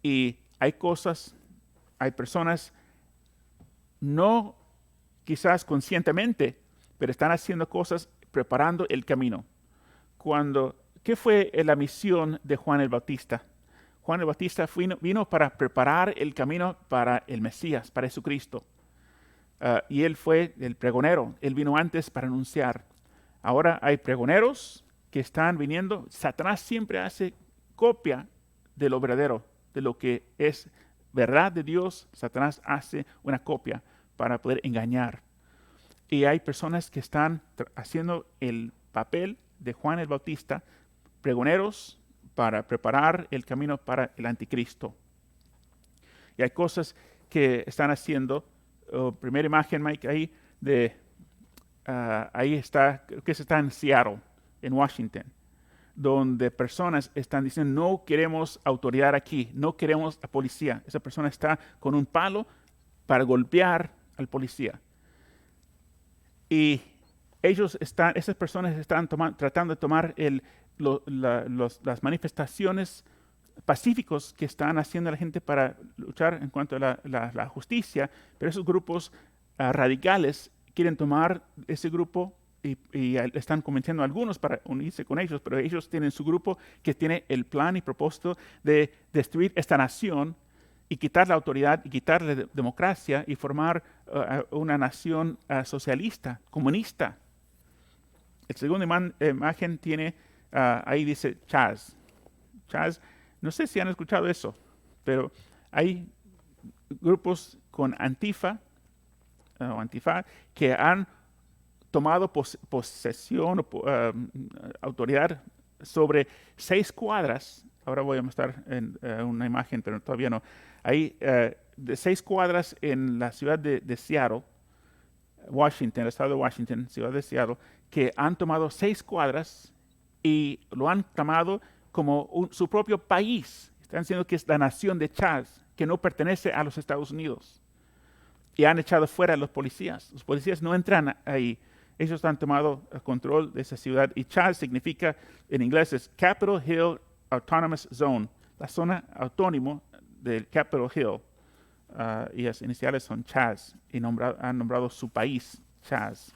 Y hay personas, no quizás conscientemente, pero están haciendo cosas preparando el camino. ¿Qué fue la misión de Juan el Bautista? Juan el Bautista vino para preparar el camino para el Mesías, para Jesucristo. Y él fue el pregonero. Él vino antes para anunciar. Ahora hay pregoneros que están viniendo. Satanás siempre hace copia de lo verdadero, de lo que es verdad de Dios. Satanás hace una copia para poder engañar. Y hay personas que están haciendo el papel de Juan el Bautista, pregoneros para preparar el camino para el anticristo. Y hay cosas que están haciendo. Primera imagen, Mike, ahí ahí está, creo que está en Seattle, en Washington, donde personas están diciendo, no queremos autoridad aquí, no queremos a policía. Esa persona está con un palo para golpear al policía. Y esas personas están tratando de tomar las manifestaciones pacíficos que están haciendo la gente para luchar en cuanto a la justicia, pero esos grupos radicales quieren tomar ese grupo y están convenciendo a algunos para unirse con ellos, pero ellos tienen su grupo que tiene el plan y propósito de destruir esta nación y quitar la autoridad y quitar la democracia y formar una nación socialista, comunista. El segundo imagen tiene, ahí dice Chaz. Chaz, no sé si han escuchado eso, pero hay grupos con Antifa que han tomado posesión o autoridad sobre 6 cuadras. Ahora voy a mostrar en una imagen, pero todavía no. Hay de 6 cuadras en la ciudad de Seattle, Washington, el estado de Washington, ciudad de Seattle, que han tomado 6 cuadras y lo han tomado como su propio país. Están diciendo que es la nación de Chaz, que no pertenece a los Estados Unidos. Y han echado fuera a los policías. Los policías no entran ahí. Ellos han tomado control de esa ciudad. Y Chaz significa, en inglés, es Capitol Hill Autonomous Zone, la zona autónoma del Capitol Hill. Y las iniciales son Chaz. Y han nombrado su país, Chaz.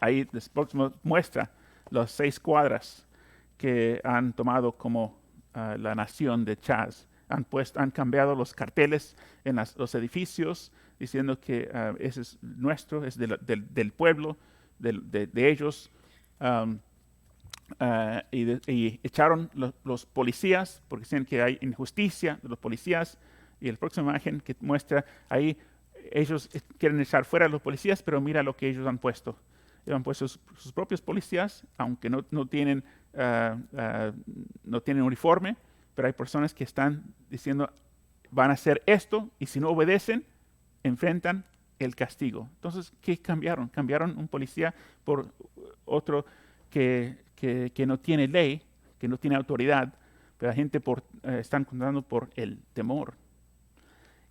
Ahí después muestra las 6 cuadras que han tomado como la nación de Chaz. Han cambiado los carteles en los edificios, diciendo que ese es nuestro, es del pueblo, de ellos. Y echaron los policías, porque dicen que hay injusticia de los policías. Y la próxima imagen que muestra ahí, ellos quieren echar fuera a los policías, pero mira lo que ellos han puesto. llevan pues sus propios policías, aunque no tienen uniforme, pero hay personas que están diciendo van a hacer esto y si no obedecen, enfrentan el castigo. Entonces, ¿qué cambiaron? Cambiaron un policía por otro que no tiene ley, que no tiene autoridad, pero la gente están contando por el temor.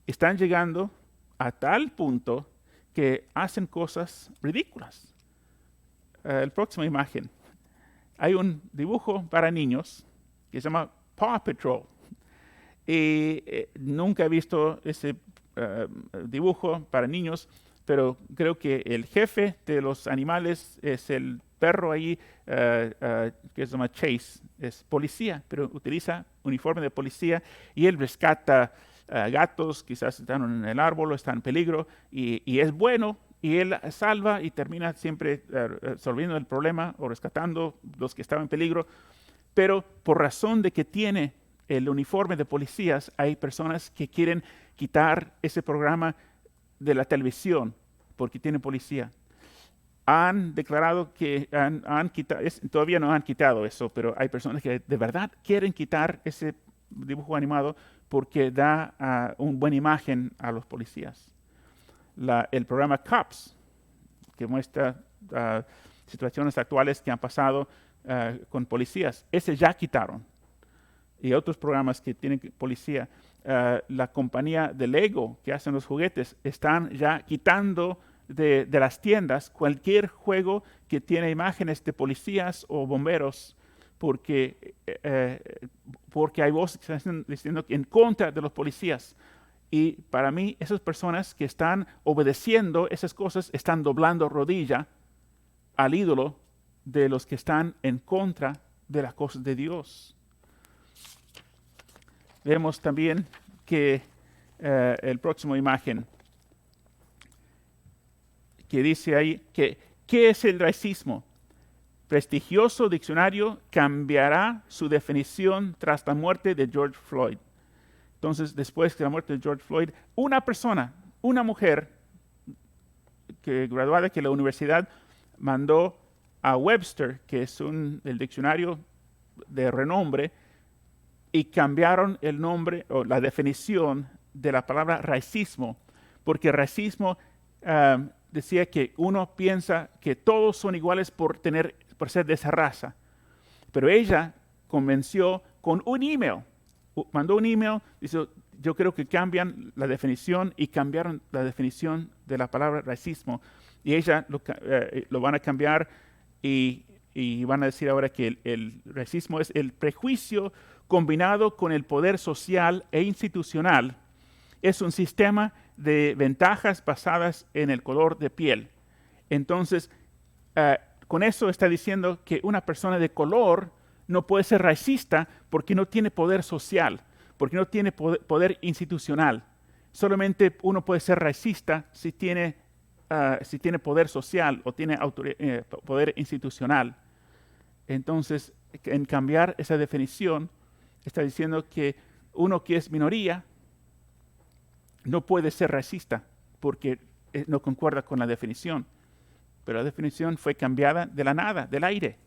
Están llegando a tal punto que hacen cosas ridículas. La próxima imagen. Hay un dibujo para niños que se llama Paw Patrol. Y nunca he visto ese dibujo para niños, pero creo que el jefe de los animales es el perro ahí que se llama Chase. Es policía, pero utiliza uniforme de policía y él rescata gatos, quizás están en el árbol o están en peligro, y es bueno. Y él salva y termina siempre resolviendo el problema o rescatando los que estaban en peligro. Pero por razón de que tiene el uniforme de policías, hay personas que quieren quitar ese programa de la televisión porque tiene policía. Han declarado que han quitado, todavía no han quitado eso, pero hay personas que de verdad quieren quitar ese dibujo animado porque da una buena imagen a los policías. El programa Cops, que muestra situaciones actuales que han pasado con policías, ese ya quitaron. Y otros programas que tienen policía. La compañía de Lego, que hacen los juguetes, están ya quitando de las tiendas cualquier juego que tiene imágenes de policías o bomberos, porque hay voces que están diciendo en contra de los policías. Y para mí, esas personas que están obedeciendo esas cosas están doblando rodilla al ídolo de los que están en contra de las cosas de Dios. Vemos también que el próximo imagen, que dice ahí que ¿qué es el racismo? Prestigioso diccionario cambiará su definición tras la muerte de George Floyd. Entonces, después de la muerte de George Floyd, una mujer graduada de la universidad, mandó a Webster, que es el diccionario de renombre, y cambiaron el nombre o la definición de la palabra racismo, porque racismo decía que uno piensa que todos son iguales por ser de esa raza. Pero ella convenció con un email. Mandó un email, dice, yo creo que cambian la definición, y cambiaron la definición de la palabra racismo. Y ella lo van a cambiar y van a decir ahora que el racismo es el prejuicio combinado con el poder social e institucional. Es un sistema de ventajas basadas en el color de piel. Entonces, con eso está diciendo que una persona de color no puede ser racista porque no tiene poder social, porque no tiene poder institucional. Solamente uno puede ser racista si tiene poder social o tiene poder institucional. Entonces, en cambiar esa definición, está diciendo que uno que es minoría no puede ser racista porque no concuerda con la definición. Pero la definición fue cambiada de la nada, del aire.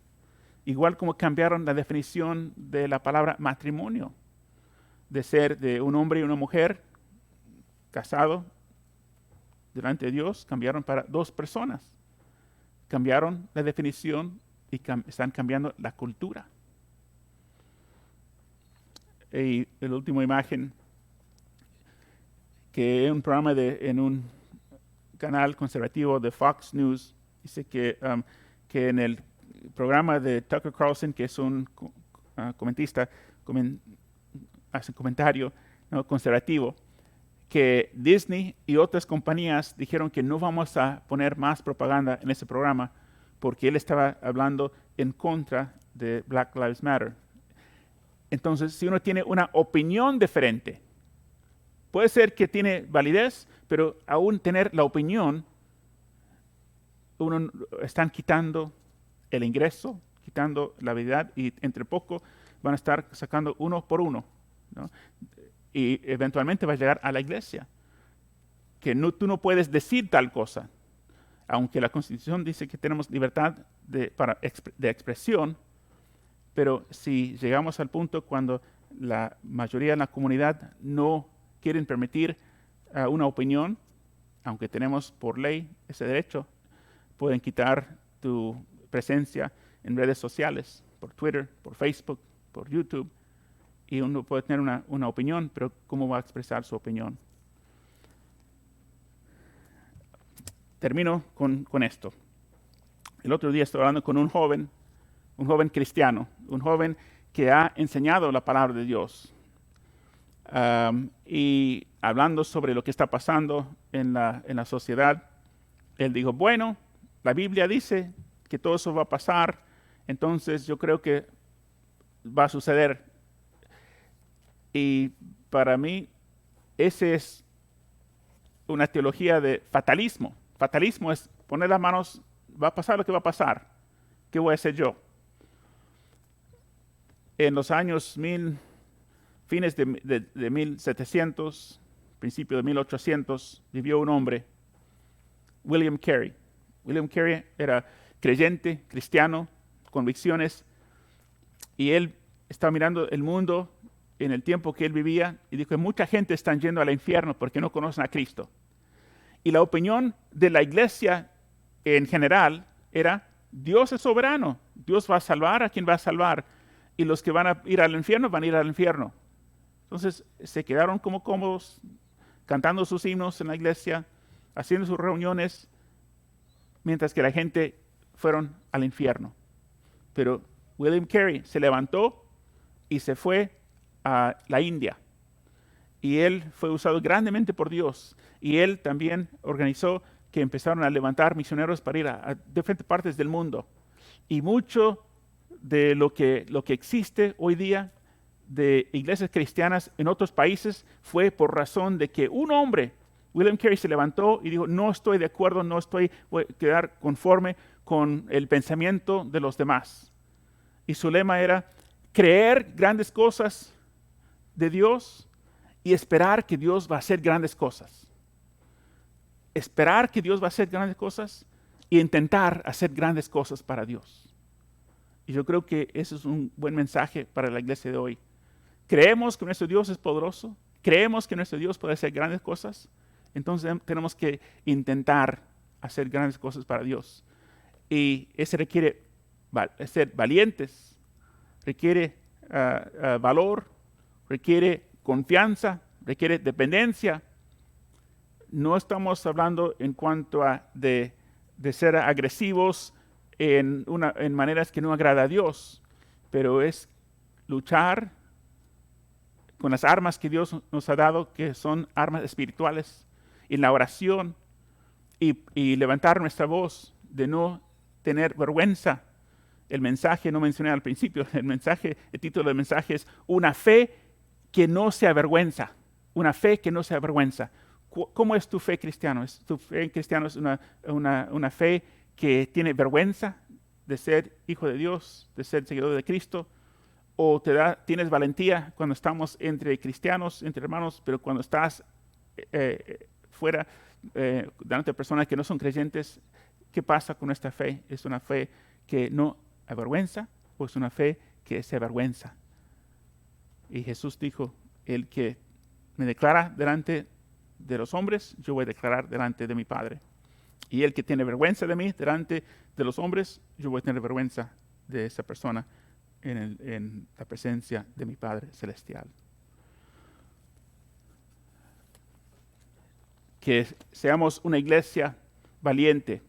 Igual como cambiaron la definición de la palabra matrimonio, de ser de un hombre y una mujer casado delante de Dios, cambiaron para dos personas. Cambiaron la definición y están cambiando la cultura. Y la última imagen, que es un programa en un canal conservativo de Fox News, dice que en el programa de Tucker Carlson, que es un comentarista, hace un comentario conservativo, que Disney y otras compañías dijeron que no vamos a poner más propaganda en ese programa porque él estaba hablando en contra de Black Lives Matter. Entonces, si uno tiene una opinión diferente, puede ser que tiene validez, pero aún tener la opinión, están quitando el ingreso, quitando la habilidad, y entre poco van a estar sacando uno por uno, ¿no? Y eventualmente va a llegar a la iglesia, que tú no puedes decir tal cosa. aunque la Constitución dice que tenemos libertad de expresión, pero si llegamos al punto cuando la mayoría de la comunidad no quieren permitir una opinión, aunque tenemos por ley ese derecho, pueden quitar tu presencia en redes sociales, por Twitter, por Facebook, por YouTube, y uno puede tener una opinión, pero ¿cómo va a expresar su opinión? Termino con esto. El otro día estoy hablando con un joven cristiano, un joven que ha enseñado la palabra de Dios. Y hablando sobre lo que está pasando en la sociedad, él dijo, bueno, la Biblia dice que todo eso va a pasar, entonces yo creo que va a suceder. Y para mí, esa es una teología de fatalismo. Fatalismo es poner las manos, va a pasar lo que va a pasar. ¿Qué voy a hacer yo? En los años fines de 1700, principio de 1800, vivió un hombre, William Carey. William Carey era creyente, cristiano, convicciones, y él estaba mirando el mundo en el tiempo que él vivía y dijo que mucha gente está yendo al infierno porque no conocen a Cristo. Y la opinión de la iglesia en general era, Dios es soberano, Dios va a salvar a quien va a salvar, y los que van a ir al infierno van a ir al infierno. Entonces se quedaron como cómodos, cantando sus himnos en la iglesia, haciendo sus reuniones, mientras que la gente fueron al infierno. Pero William Carey se levantó y se fue a la India. Y él fue usado grandemente por Dios. Y él también organizó que empezaron a levantar misioneros para ir a diferentes partes del mundo. Y mucho de lo que existe hoy día de iglesias cristianas en otros países fue por razón de que un hombre, William Carey, se levantó y dijo, no estoy de acuerdo, voy a quedar conforme con el pensamiento de los demás. Y su lema era creer grandes cosas de Dios y esperar que Dios va a hacer grandes cosas. Esperar que Dios va a hacer grandes cosas y intentar hacer grandes cosas para Dios. Y yo creo que ese es un buen mensaje para la iglesia de hoy. Creemos que nuestro Dios es poderoso, creemos que nuestro Dios puede hacer grandes cosas, entonces tenemos que intentar hacer grandes cosas para Dios. Y eso requiere ser valientes, requiere valor, requiere confianza, requiere dependencia. No estamos hablando en cuanto a de ser agresivos en maneras que no agrada a Dios, pero es luchar con las armas que Dios nos ha dado, que son armas espirituales, en la oración y levantar nuestra voz, de no tener vergüenza. El mensaje, no mencioné al principio, el título del mensaje es una fe que no se avergüenza. Una fe que no se avergüenza. ¿Cómo es tu fe cristiana? ¿Tu fe cristiana es una fe que tiene vergüenza de ser hijo de Dios, de ser seguidor de Cristo? ¿O tienes valentía cuando estamos entre cristianos, entre hermanos, pero cuando estás fuera, delante de personas que no son creyentes, qué pasa con esta fe? ¿Es una fe que no avergüenza o es una fe que se avergüenza? Y Jesús dijo, el que me declara delante de los hombres, yo voy a declarar delante de mi Padre. Y el que tiene vergüenza de mí delante de los hombres, yo voy a tener vergüenza de esa persona en la presencia de mi Padre Celestial. Que seamos una iglesia valiente,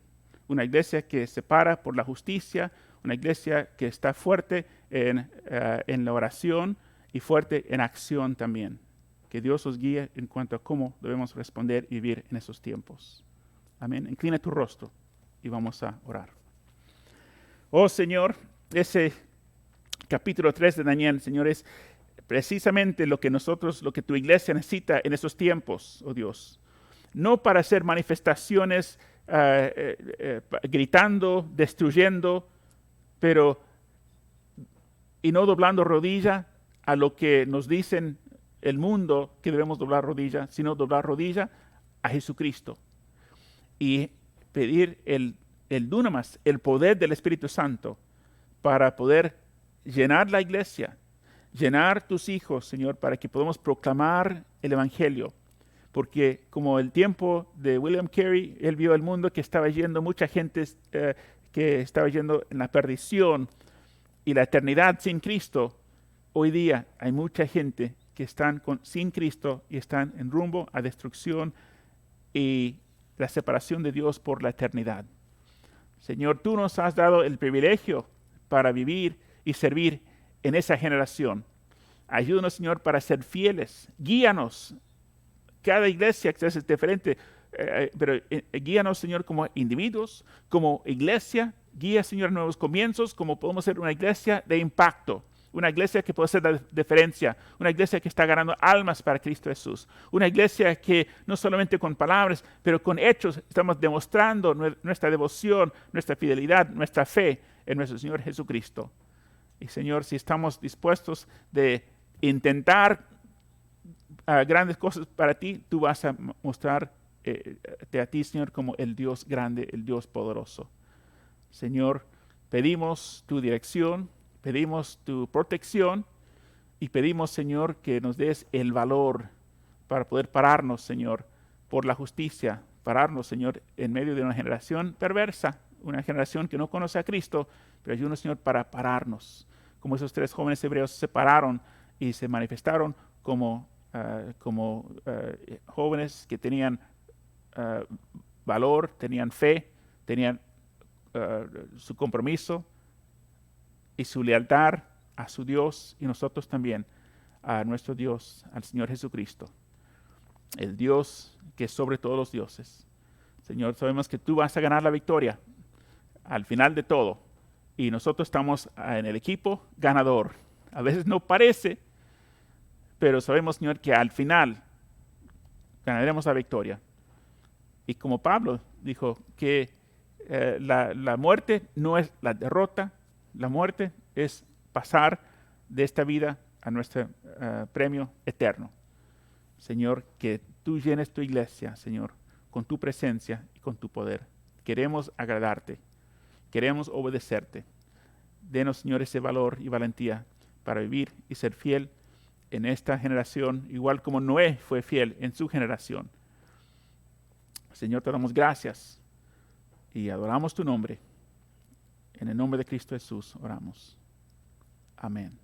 una iglesia que se para por la justicia, una iglesia que está fuerte en la oración y fuerte en acción también. Que Dios os guíe en cuanto a cómo debemos responder y vivir en esos tiempos. Amén. Inclina tu rostro y vamos a orar. Oh Señor, ese capítulo 3 de Daniel, Señor, es precisamente lo que tu iglesia necesita en esos tiempos, oh Dios. No para hacer manifestaciones gritando, destruyendo, y no doblando rodilla a lo que nos dicen el mundo que debemos doblar rodilla, sino doblar rodilla a Jesucristo. Y pedir el dunamis, el poder del Espíritu Santo, para poder llenar la iglesia, llenar tus hijos, Señor, para que podamos proclamar el Evangelio. Porque como el tiempo de William Carey, él vio el mundo que estaba yendo, mucha gente que estaba yendo en la perdición y la eternidad sin Cristo. Hoy día hay mucha gente que están sin Cristo y están en rumbo a destrucción y la separación de Dios por la eternidad. Señor, tú nos has dado el privilegio para vivir y servir en esa generación. Ayúdanos, Señor, para ser fieles. Guíanos. Cada iglesia es diferente, pero guíanos, Señor, como individuos, como iglesia. Guía, Señor, nuevos comienzos, como podemos ser una iglesia de impacto. Una iglesia que puede hacer la diferencia. Una iglesia que está ganando almas para Cristo Jesús. Una iglesia que no solamente con palabras, pero con hechos estamos demostrando nuestra devoción, nuestra fidelidad, nuestra fe en nuestro Señor Jesucristo. Y Señor, si estamos dispuestos de intentar grandes cosas para ti, tú vas a mostrarte a ti, Señor, como el Dios grande, el Dios poderoso. Señor, pedimos tu dirección, pedimos tu protección y pedimos, Señor, que nos des el valor para poder pararnos, Señor, por la justicia, pararnos, Señor, en medio de una generación perversa, una generación que no conoce a Cristo, pero ayúdanos, Señor, para pararnos. Como esos 3 jóvenes hebreos se pararon y se manifestaron como jóvenes que tenían valor, tenían fe, tenían su compromiso y su lealtad a su Dios, y nosotros también a nuestro Dios, al Señor Jesucristo, el Dios que es sobre todos los dioses. Señor, sabemos que tú vas a ganar la victoria al final de todo, y nosotros estamos en el equipo ganador. A veces no parece, pero sabemos, Señor, que al final ganaremos la victoria. Y como Pablo dijo que la muerte no es la derrota, la muerte es pasar de esta vida a nuestro premio eterno. Señor, que tú llenes tu iglesia, Señor, con tu presencia y con tu poder. Queremos agradarte, queremos obedecerte. Denos, Señor, ese valor y valentía para vivir y ser fiel en esta generación, igual como Noé fue fiel en su generación. Señor, te damos gracias y adoramos tu nombre. En el nombre de Cristo Jesús oramos. Amén.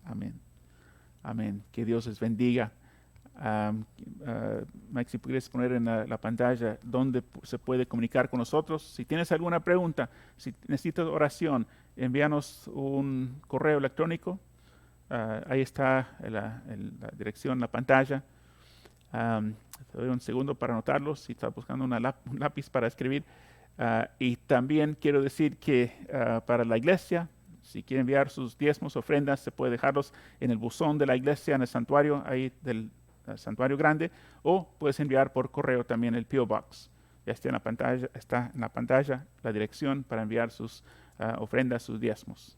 Amén. Amén. Que Dios les bendiga. Mike, si pudieras poner en la pantalla dónde se puede comunicar con nosotros. Si tienes alguna pregunta, si necesitas oración, envíanos un correo electrónico. Ahí está la dirección en la pantalla. Te doy un segundo para anotarlo si estás buscando un lápiz para escribir. Y también quiero decir que para la iglesia, si quiere enviar sus diezmos, ofrendas, se puede dejarlos en el buzón de la iglesia, en el santuario, ahí del santuario grande, o puedes enviar por correo también el P.O. Box. Ya está en la pantalla la dirección para enviar sus ofrendas, sus diezmos.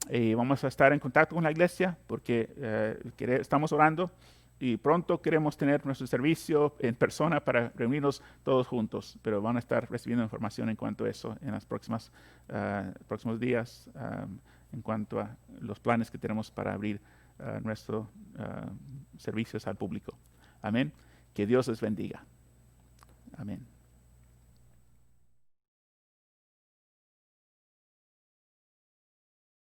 Y vamos a estar en contacto con la iglesia porque estamos orando y pronto queremos tener nuestro servicio en persona para reunirnos todos juntos, pero van a estar recibiendo información en cuanto a eso en los próximos días, en cuanto a los planes que tenemos para abrir nuestros servicios al público. Amén. Que Dios les bendiga. Amén.